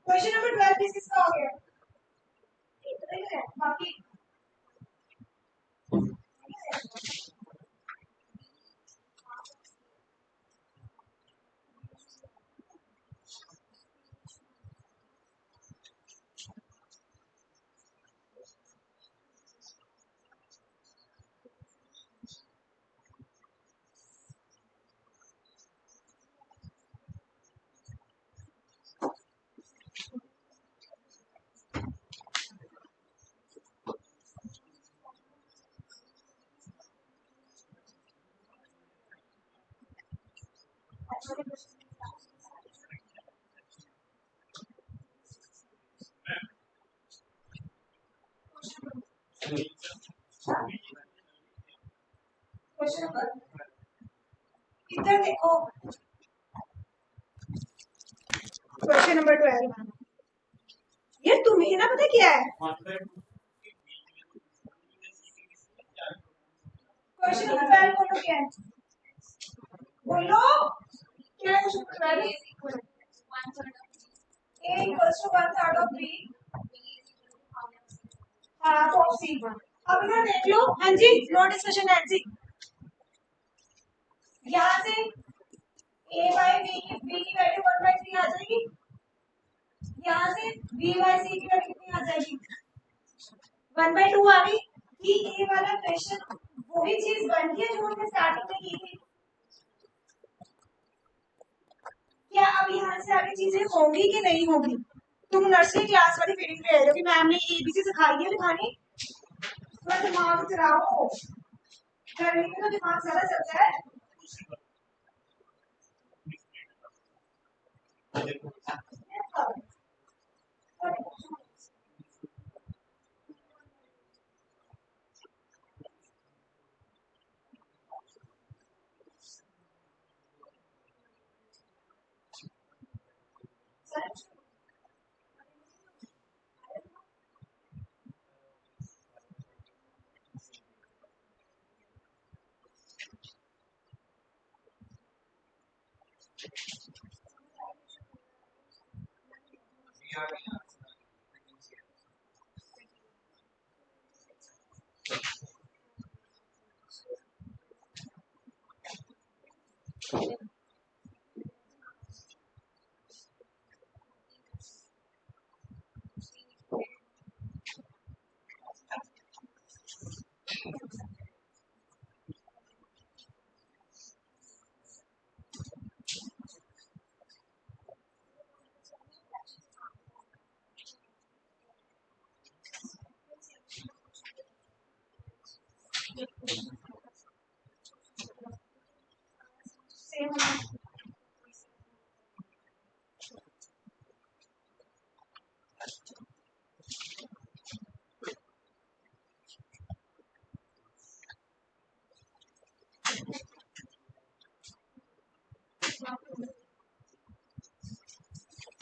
क्वेश्चन नंबर 12 किसका हो गया? बाकी क्वेश्चन नंबर इधर देखो, क्वेश्चन नंबर 12 ये तुम्हें ना पता क्या है? क्वेश्चन नंबर 12 बोलो क्या है? बोलो क्या है question number 12? A equals to 1/3 of B half of C। अब इधर देख लो, हाँ जी, नो डिस्कशन नैंसी। यहाँ से A by B की वैल्यू 1/3 आ जाएगी, यहाँ से B by C की वैल्यू कितनी आ जाएगी? 1/2 आ गई। कि ये वाला क्वेश्चन वही चीज बन गई जो हमने स्टार्टिंग में की थी। क्या अब यहाँ से आगे चीजें होंगी कि नहीं होंगी? तुम नर्सरी क्लास वाली फीलिंग ले रहे हो कि मैम ने ABC सिखाई है लिखानी, थोड़ा दिमाग चलाओ, करने में तो दिमाग ज्यादा चलता है।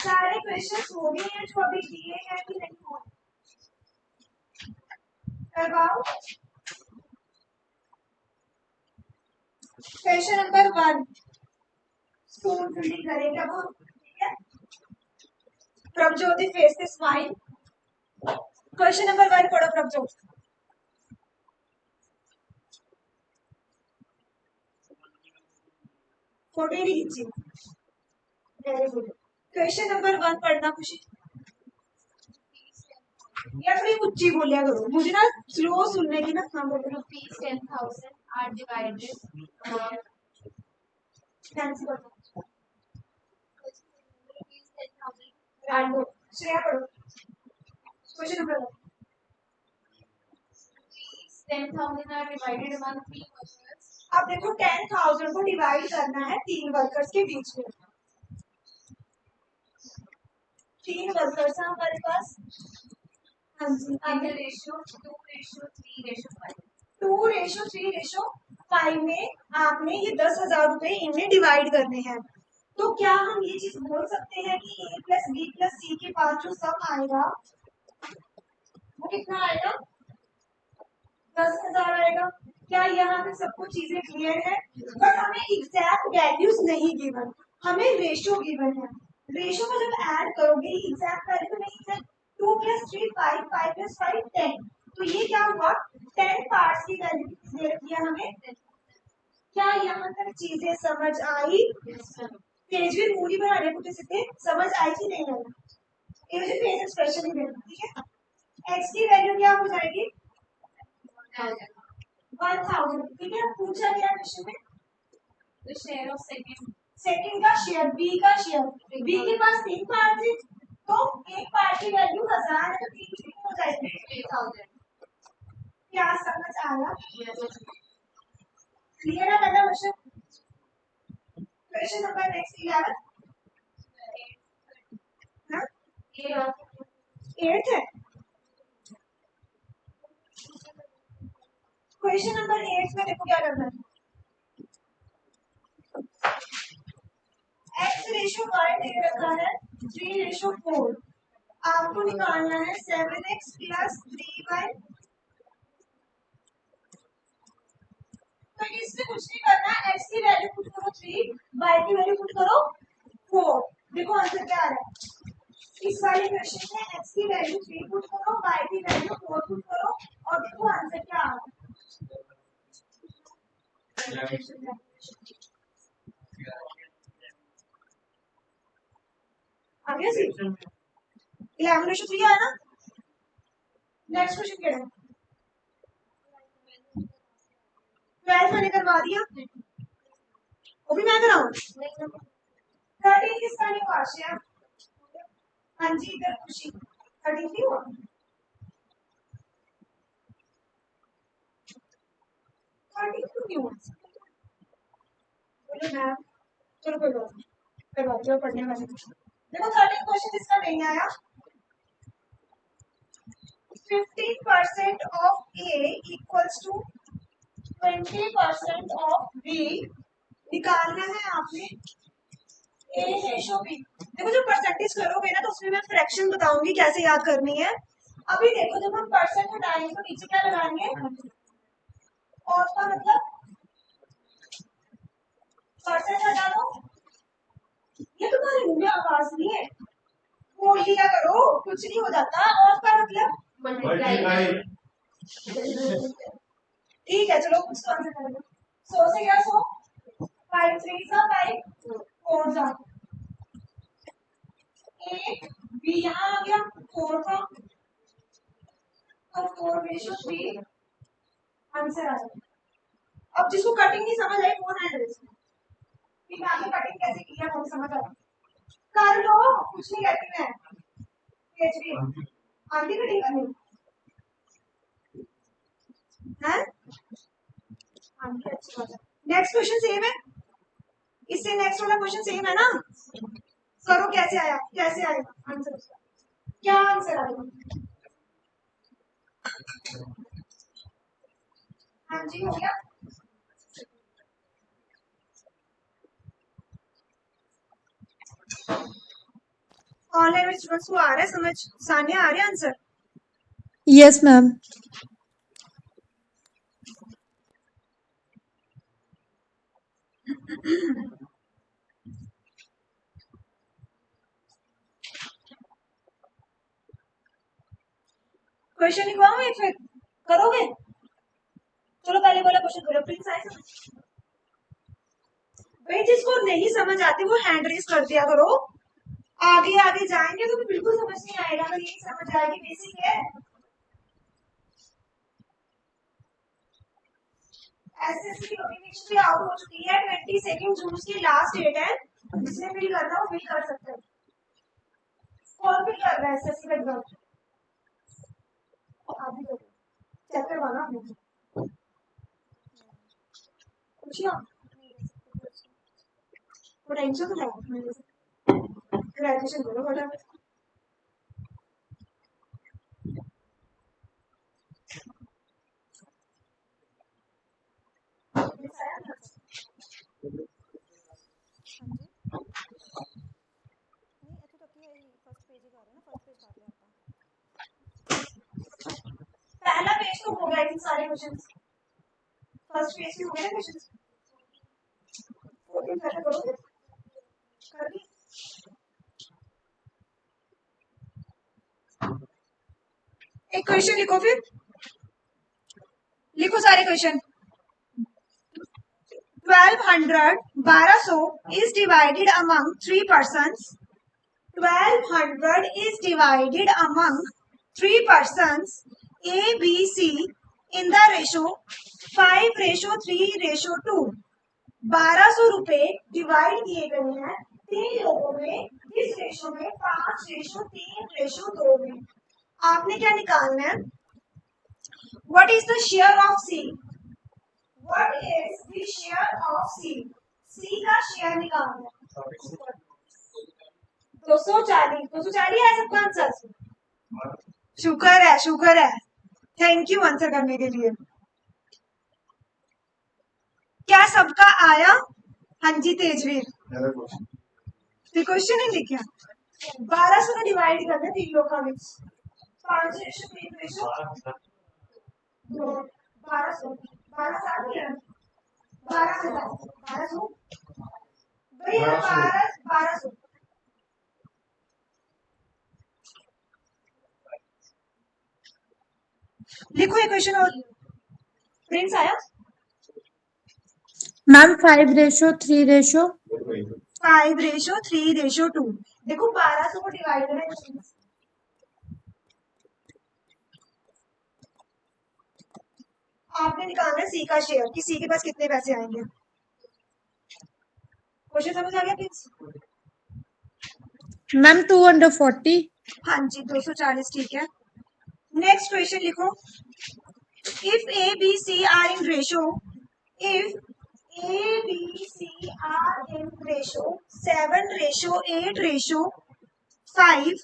सारे क्वेश्चन हो गए हैं जो अभी दिए हैं कि नहीं हो? करवाओ। क्वेश्चन नंबर 1 स्टोन फिलिंग करेंगे अब, ठीक है? प्रभज्योति फेस से स्माइल। क्वेश्चन नंबर 1 पढ़ो प्रभज्योत। फोटो ही नहीं खींची। Very good. क्वेश्चन नंबर 1 पढ़ना खुशी। या थोड़ी ऊंची बोलिया करो, मुझे ना स्लो सुनने की ना। हाँ बोलो। Rupees 10,000 are divided. नैंसी पढ़ो। Rupees 10,000. राइट, श्रेया पढ़ो। Question number 1 Rupees 10,000 are divided among 3 workers. अब देखो 10,000 को डिवाइड करना है 3 वर्कर्स के बीच में। 3 वर्कर्स हैं हमारे पास। हाँ जी In आगे the ratio 2:3:5. 2:3:5 में आपने ये 10,000 रुपए इनमें डिवाइड करने हैं। तो क्या हम ये चीज बोल सकते हैं कि a प्लस बी प्लस सी के पास जो सम आएगा वो कितना आएगा? 10,000 आएगा। क्या यहाँ पे सबको चीजें क्लियर है? बट हमें एग्जैक्ट वैल्यूज नहीं गिवन, हमें रेशियो गिवन है। रेशियो को जब ऐड करोगे एग्जैक्ट वैल्यू तो नहीं है। 2 + 3 5, 5 + 5 10। तो ये क्या हुआ? 10 पार्ट्स की वैल्यू दे रखी है हमें। क्या यहाँ तक चीजें समझ आई? पेज भी पूरी बनाने को किसी से समझ आई कि नहीं आई? ये मुझे पेज एक्सप्रेशन ही देना, ठीक है। x की वैल्यू क्या हो जाएगी? 1000, ठीक है। पूछा गया क्वेश्चन में The share of second. Second का शेयर, बी का शेयर। बी के पास 3 पार्ट है तो एक पार्ट की वैल्यू 1000 है तो 3 कितनी हो जाएगी? 3,000. क्या समझ आया? क्लियर है पहला क्वेश्चन? क्वेश्चन नंबर नेक्स्ट 11 हां 8 है। क्वेश्चन नंबर 8 में देखो क्या करना है। x रेशियो y दे रखा है 3:4। आपको निकालना है 7x + 3y। तो इससे कुछ नहीं करना, x की वैल्यू पुट करो 3, y की वैल्यू पुट करो 4। देखो आंसर क्या आ रहा है। इस वाले क्वेश्चन में x की वैल्यू 3 पुट करो, y की वैल्यू 4 पुट करो और देखो आंसर क्या आ रहा है। आ गया सी 11/3 आया ना। नेक्स्ट क्वेश्चन क्या है? 12 मैंने करवा दिया, वो भी मैं कराऊं? 13 किसका नहीं हुआ? आशिया हाँ जी इधर खुशी 13 नहीं हुआ। 13 क्यों नहीं हुआ? बोलो मैम चलो कोई बात नहीं, करवा दो पढ़ने वाले। देखो 13 क्वेश्चन इसका नहीं आया। 15% of A equals to 20% of B निकालना है आपने। A ratio B। देखो जब परसेंटेज करोगे ना तो उसमें मैं फ्रैक्शन बताऊंगी कैसे याद करनी है। अभी देखो जब हम परसेंट हटाएंगे तो नीचे क्या लगाएंगे? और उसका मतलब परसेंट हटा दो। ये तुम्हारे मुंह में आवाज नहीं है, बोल लिया करो, कुछ नहीं हो जाता। और उसका मतलब मल्टीप्लाई। ठीक है चलो कुछ आंसर कर लो। 100 से क्या 100, 5 3 सा 5 4 सा 8 बी यहाँ आ गया 4 का तो 4:3 आंसर आ जाएगा। अब जिसको कटिंग नहीं समझ आई वो हैंड रेज कि आगे कटिंग कैसे की है वो समझ आ कर लो, कुछ नहीं कहती मैं। पेज भी आंटी कटिंग करनी है। आंटी अच्छी बात है। नेक्स्ट क्वेश्चन सेम है, इससे नेक्स्ट वाला क्वेश्चन सेम है ना। करो कैसे आया, कैसे आएगा आंसर उसका, क्या आंसर आएगा? हाँ जी हो गया। ऑनलाइन में स्टूडेंट्स को आ रहा है समझ? सानिया आ रहा है आंसर? Yes ma'am. क्वेश्चन लिखवाऊं या फिर करोगे? चलो पहले वाला क्वेश्चन करो प्लीज। भाई जिसको नहीं समझ आती वो हैंड रेस कर दिया करो। आगे आगे जाएंगे तो बिल्कुल समझ नहीं आएगा, अगर यही समझ आएगी बेसिक है। एसएससी की नोटिफिकेशन भी आउट हो चुकी है, 22 जून की लास्ट डेट है, जिसने फिल करना हो फिल कर सकते हैं। कौन फिल कर रहा है एसएससी का एग्जाम? आप भी करो, चेक करवाना आपने पूछिए। वो टेंशन तो है ग्रेजुएशन करो फटाफट। फर्स्ट पेज ही कर रहे हैं ना, फर्स्ट पेज काट लिया आपका। पहला पेज तो हो गया इन सारे क्वेश्चंस, फर्स्ट पेज के हो गए क्वेश्चंस। 14 पहले करोगे, कर दी। एक क्वेश्चन लिखो, फिर लिखो सारे question. 1200 is divided among 3 persons. 1200 is divided among 3 persons A, B, C in the ratio 5:3:2. 1200 रुपए डिवाइड किए गए हैं 3 लोगों में, किस रेशो में? 5:3:2 में। आपने क्या निकालना है? What is the share of C? What is the share of C? C का शेयर निकालना है। 240 है सबका आंसर। शुक्र है, थैंक यू आंसर करने के लिए। क्या सबका आया? हाँ जी तेजवीर, क्वेश्चन ही लिखा 1200 का डिवाइड करना 3 लोगों में, 5:3:2 1200 1200 लिखो ये क्वेश्चन। और प्रिंस आया मैम 5:3:2। 5:3:2। देखो 1200 को डिवाइड करना है, आपने निकालना है सी का शेयर कि सी के पास कितने पैसे आएंगे। क्वेश्चन समझ आ गया प्लीज? मैम 240। हाँ जी 240, ठीक है। नेक्स्ट क्वेश्चन लिखो। If A B C are in ratio, if A B C are in ratio 7:8:5,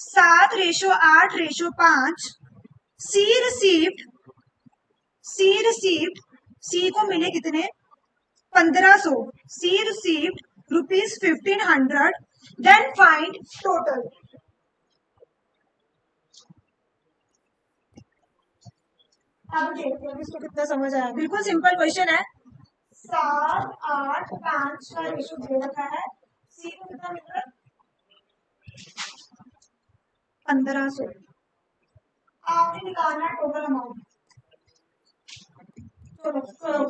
7:8:5, C received, C को मिले कितने? 1500। C received ₹1500, then find total. अब देखते हैं इसको कितना समझ आया। बिल्कुल सिंपल क्वेश्चन है। 7:8:5 का रेशो दे रखा है, सी को कितना मिल रहा है? 1500। आपने निकालना टोटल अमाउंट। चलो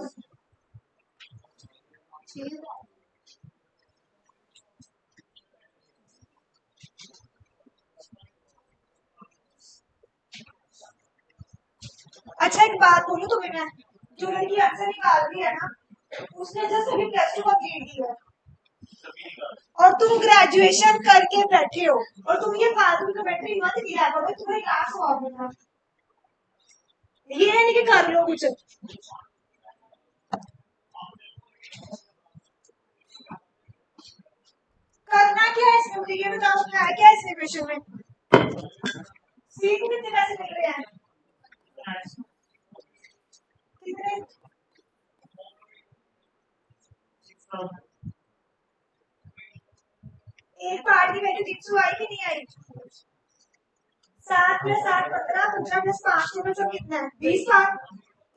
अच्छा एक बात बोलूं तुम्हें मैं, जो लड़की आंसर निकाल रही है ना, उसने जस्ट अभी +2 कंप्लीट किया और तुम ग्रेजुएशन करके बैठे हो और तुम ये फालतू की कमेंट्री मत किया करो। तुम्हें क्लास हुआ था, ये नहीं कि कर लो कुछ। करना क्या है इसमें, मुझे ये बताओ क्या है, क्या इसमें क्वेश्चन में? सी को कितने पैसे मिल रहे हैं? कितने? एक पार्ट की वैल्यू 300 आई कि नहीं आई? 7 + 8 15, 15 + 5 टोटल सब कितना है? 20 पार्ट।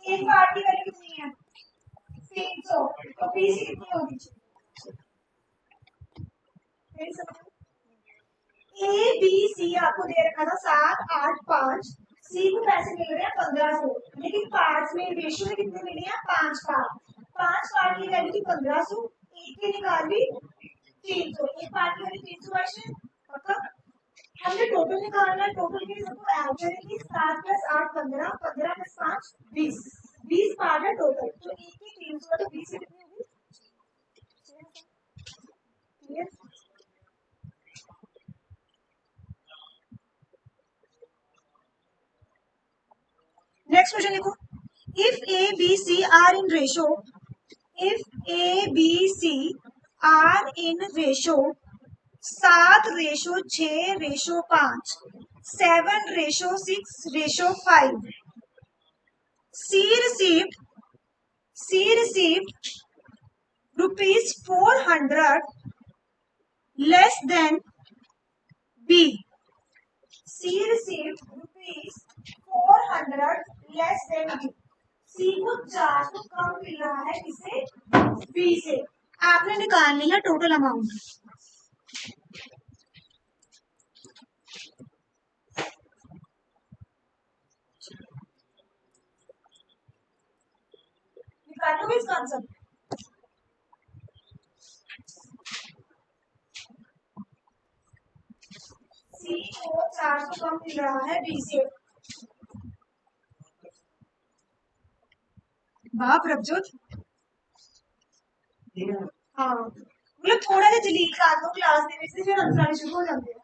एक पार्ट की वैल्यू कितनी है? 300। तो 20 कितनी होगी? ए बी सी आपको दे रखा था 7, 8, 5, सी को पैसे मिल रहे हैं 1500, लेकिन पार्ट्स में रेशियो में कितने मिले हैं? 5 पार्ट। 5 पार्ट की वैल्यू थी 1500, एक की निकाल ली 300, एक पार्ट की वैल्यू 300 क्वेश्चन पक्का। हमने टोटल निकालना है, टोटल के सबको ऐड करेंगे 7 + 8 15, 15 + 5 20, 20 पार्ट है टोटल, तो एक की 300 तो 20 कितनी होगी? क्लियर? नेक्स्ट क्वेश्चन लिखो। If A B C are in ratio, if A B C are in ratio 7:6:5, 7:6:5, C received ₹400, less than B. C received ₹400 less than B. C को 400 कम मिल रहा है किसे? B से. आपने निकालनी है टोटल अमाउंट. निकालोगे इसका आंसर? C को 400 कम मिल रहा है B से. बाप रबजोत. हाँ मतलब थोड़ा सा जलील कर दो क्लास ਦੇ ਵਿੱਚ ਫਿਰ ਆਨਸਰ ਸ਼ੁਰੂ ਹੋ ਜਾਂਦੇ ਆ.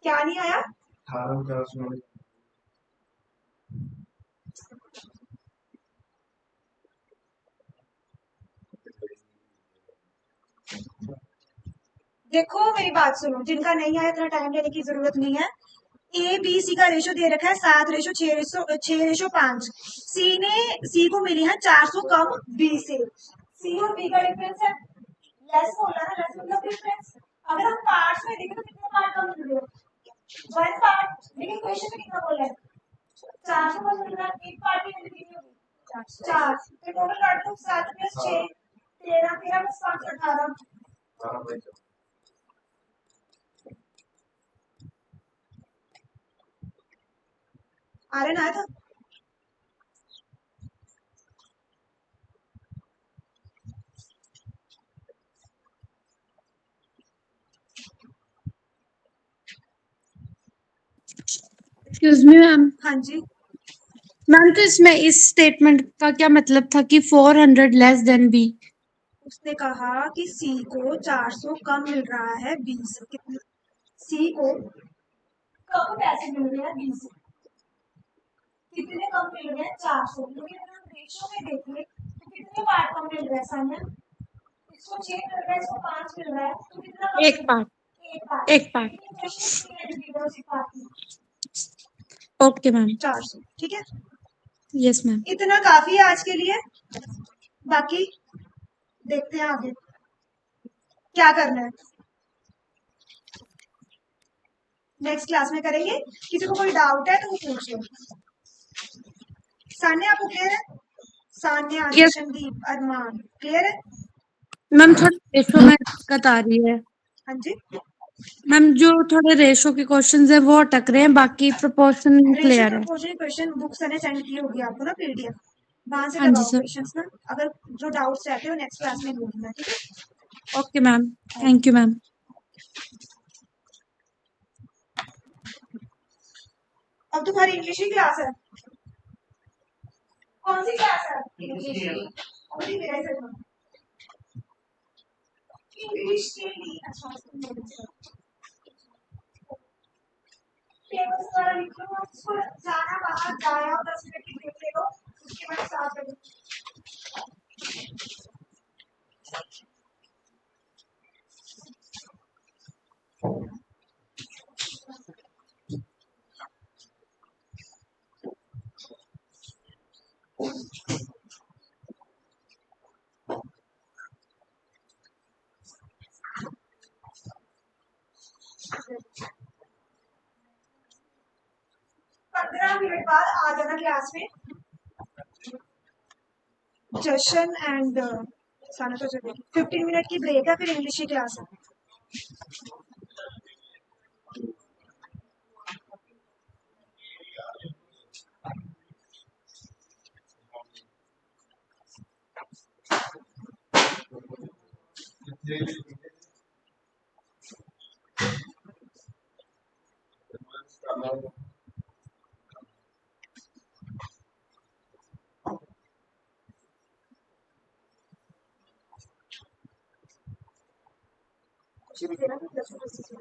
क्या नहीं आया? देखो मेरी बात सुनो, जिनका नहीं आया इतना टाइम लेने की जरूरत नहीं है. ए बी सी का रेशो दे रखा है 7:6:5. सी को मिली है 400 कम बी से. सी और बी का डिफरेंस है लेस बोला ना, लेस मतलब डिफरेंस. अगर हम पार्ट्स में देखें तो कितने पार्ट कम मिल रहे हैं? 1 पार्ट. लेकिन क्वेश्चन में कितना बोला है? 400 कम मिल रहा है. एक पार्ट की वैल्यू कितनी होगी? 4. तो टोटल काट दो 7 + 6 13 13 + 5 18. आर्यन आया था? Excuse me ma'am. हाँ जी. मैम तो इसमें इस स्टेटमेंट का क्या मतलब था कि 400 लेस देन बी? उसने कहा कि सी को 400 कम मिल रहा है बी से. कितने? सी को कम पैसे मिल रहे हैं बी से. कितने कम मिल रहे हैं? 400. लेकिन अगर हम रेशो में देखें तो कितने पार्ट कम मिल रहे हैं सामने? इसको 6 मिल रहा है, इसको 5 मिल रहा है, तो कितना कम? एक पार्ट. एक पार्ट. एक पार्ट. लेकिन क्वेश्चन में नहीं दिया उसी पार्ट में. Okay ma'am. 400. ठीक है. Yes ma'am. इतना काफी है आज के लिए. बाकी देखते हैं आगे क्या करना है. नेक्स्ट क्लास में करेंगे. किसी को कोई डाउट है तो वो पूछ लो. सान्या आपको क्लियर है? सान्या, Yes. संदीप, अरमान क्लियर है? मैम थोड़ा रेशो में दिक्कत आ रही है. हाँ जी. मैम जो थोड़े रेशो के क्वेश्चंस है वो अटक रहे हैं, बाकी प्रोपोर्शन रेशियो क्लियर है. प्रपोर्शन क्वेश्चन बुक्स ने सेंड की होगी आपको ना पीडीएफ. वहां से हाँ जी लगाओ सर. क्वेश्चंस ना. अगर जो डाउट्स रहते हो नेक्स्ट क्लास में ढूंढना. ठीक है. Okay ma'am. Thank you ma'am. अब तुम्हारी इंग्लिश की क्लास है. कौन सी क्लास है? अभी मेरा सर इंग्लिश के लिए. अच्छा टेबल्स द्वारा लिख लो. उसको जाना बाहर जाया 10 मिनट की देख ले लो. उसके बाद स्टार्ट करो. पंद्रह मिनट बाद आ जाना क्लास में. जशन एंड साना तो चलेगी. 15 मिनट की ब्रेक है, फिर इंग्लिश की क्लास है. कुछ भी देना प्लस टू बेसिस में.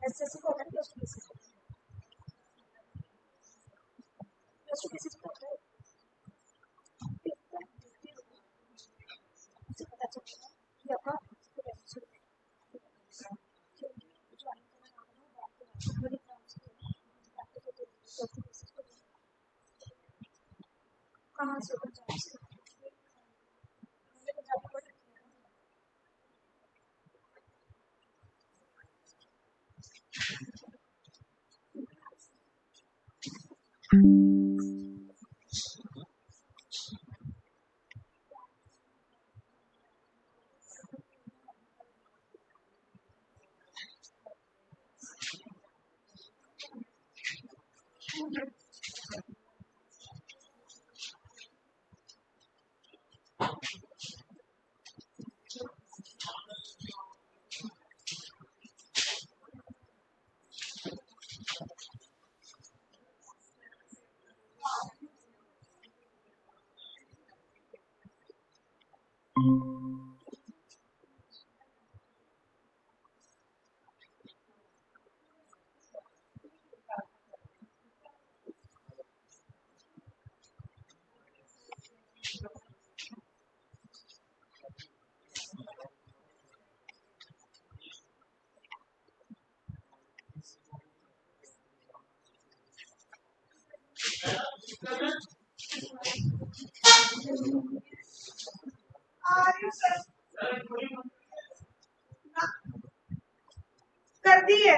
एसएससी को होता है प्लस टू बेसिस में. प्लस टू बेसिस में होता है. से पता चलेगा कि आपका पोटेंशियल है क्योंकि ड्राइंग का नाम है बैक टू बैक बड़े एग्जाम्स के बैक टू बैक बेसिस पे कहाँ से पंजाब से पंजाबी पढ़ रखी है कर दी है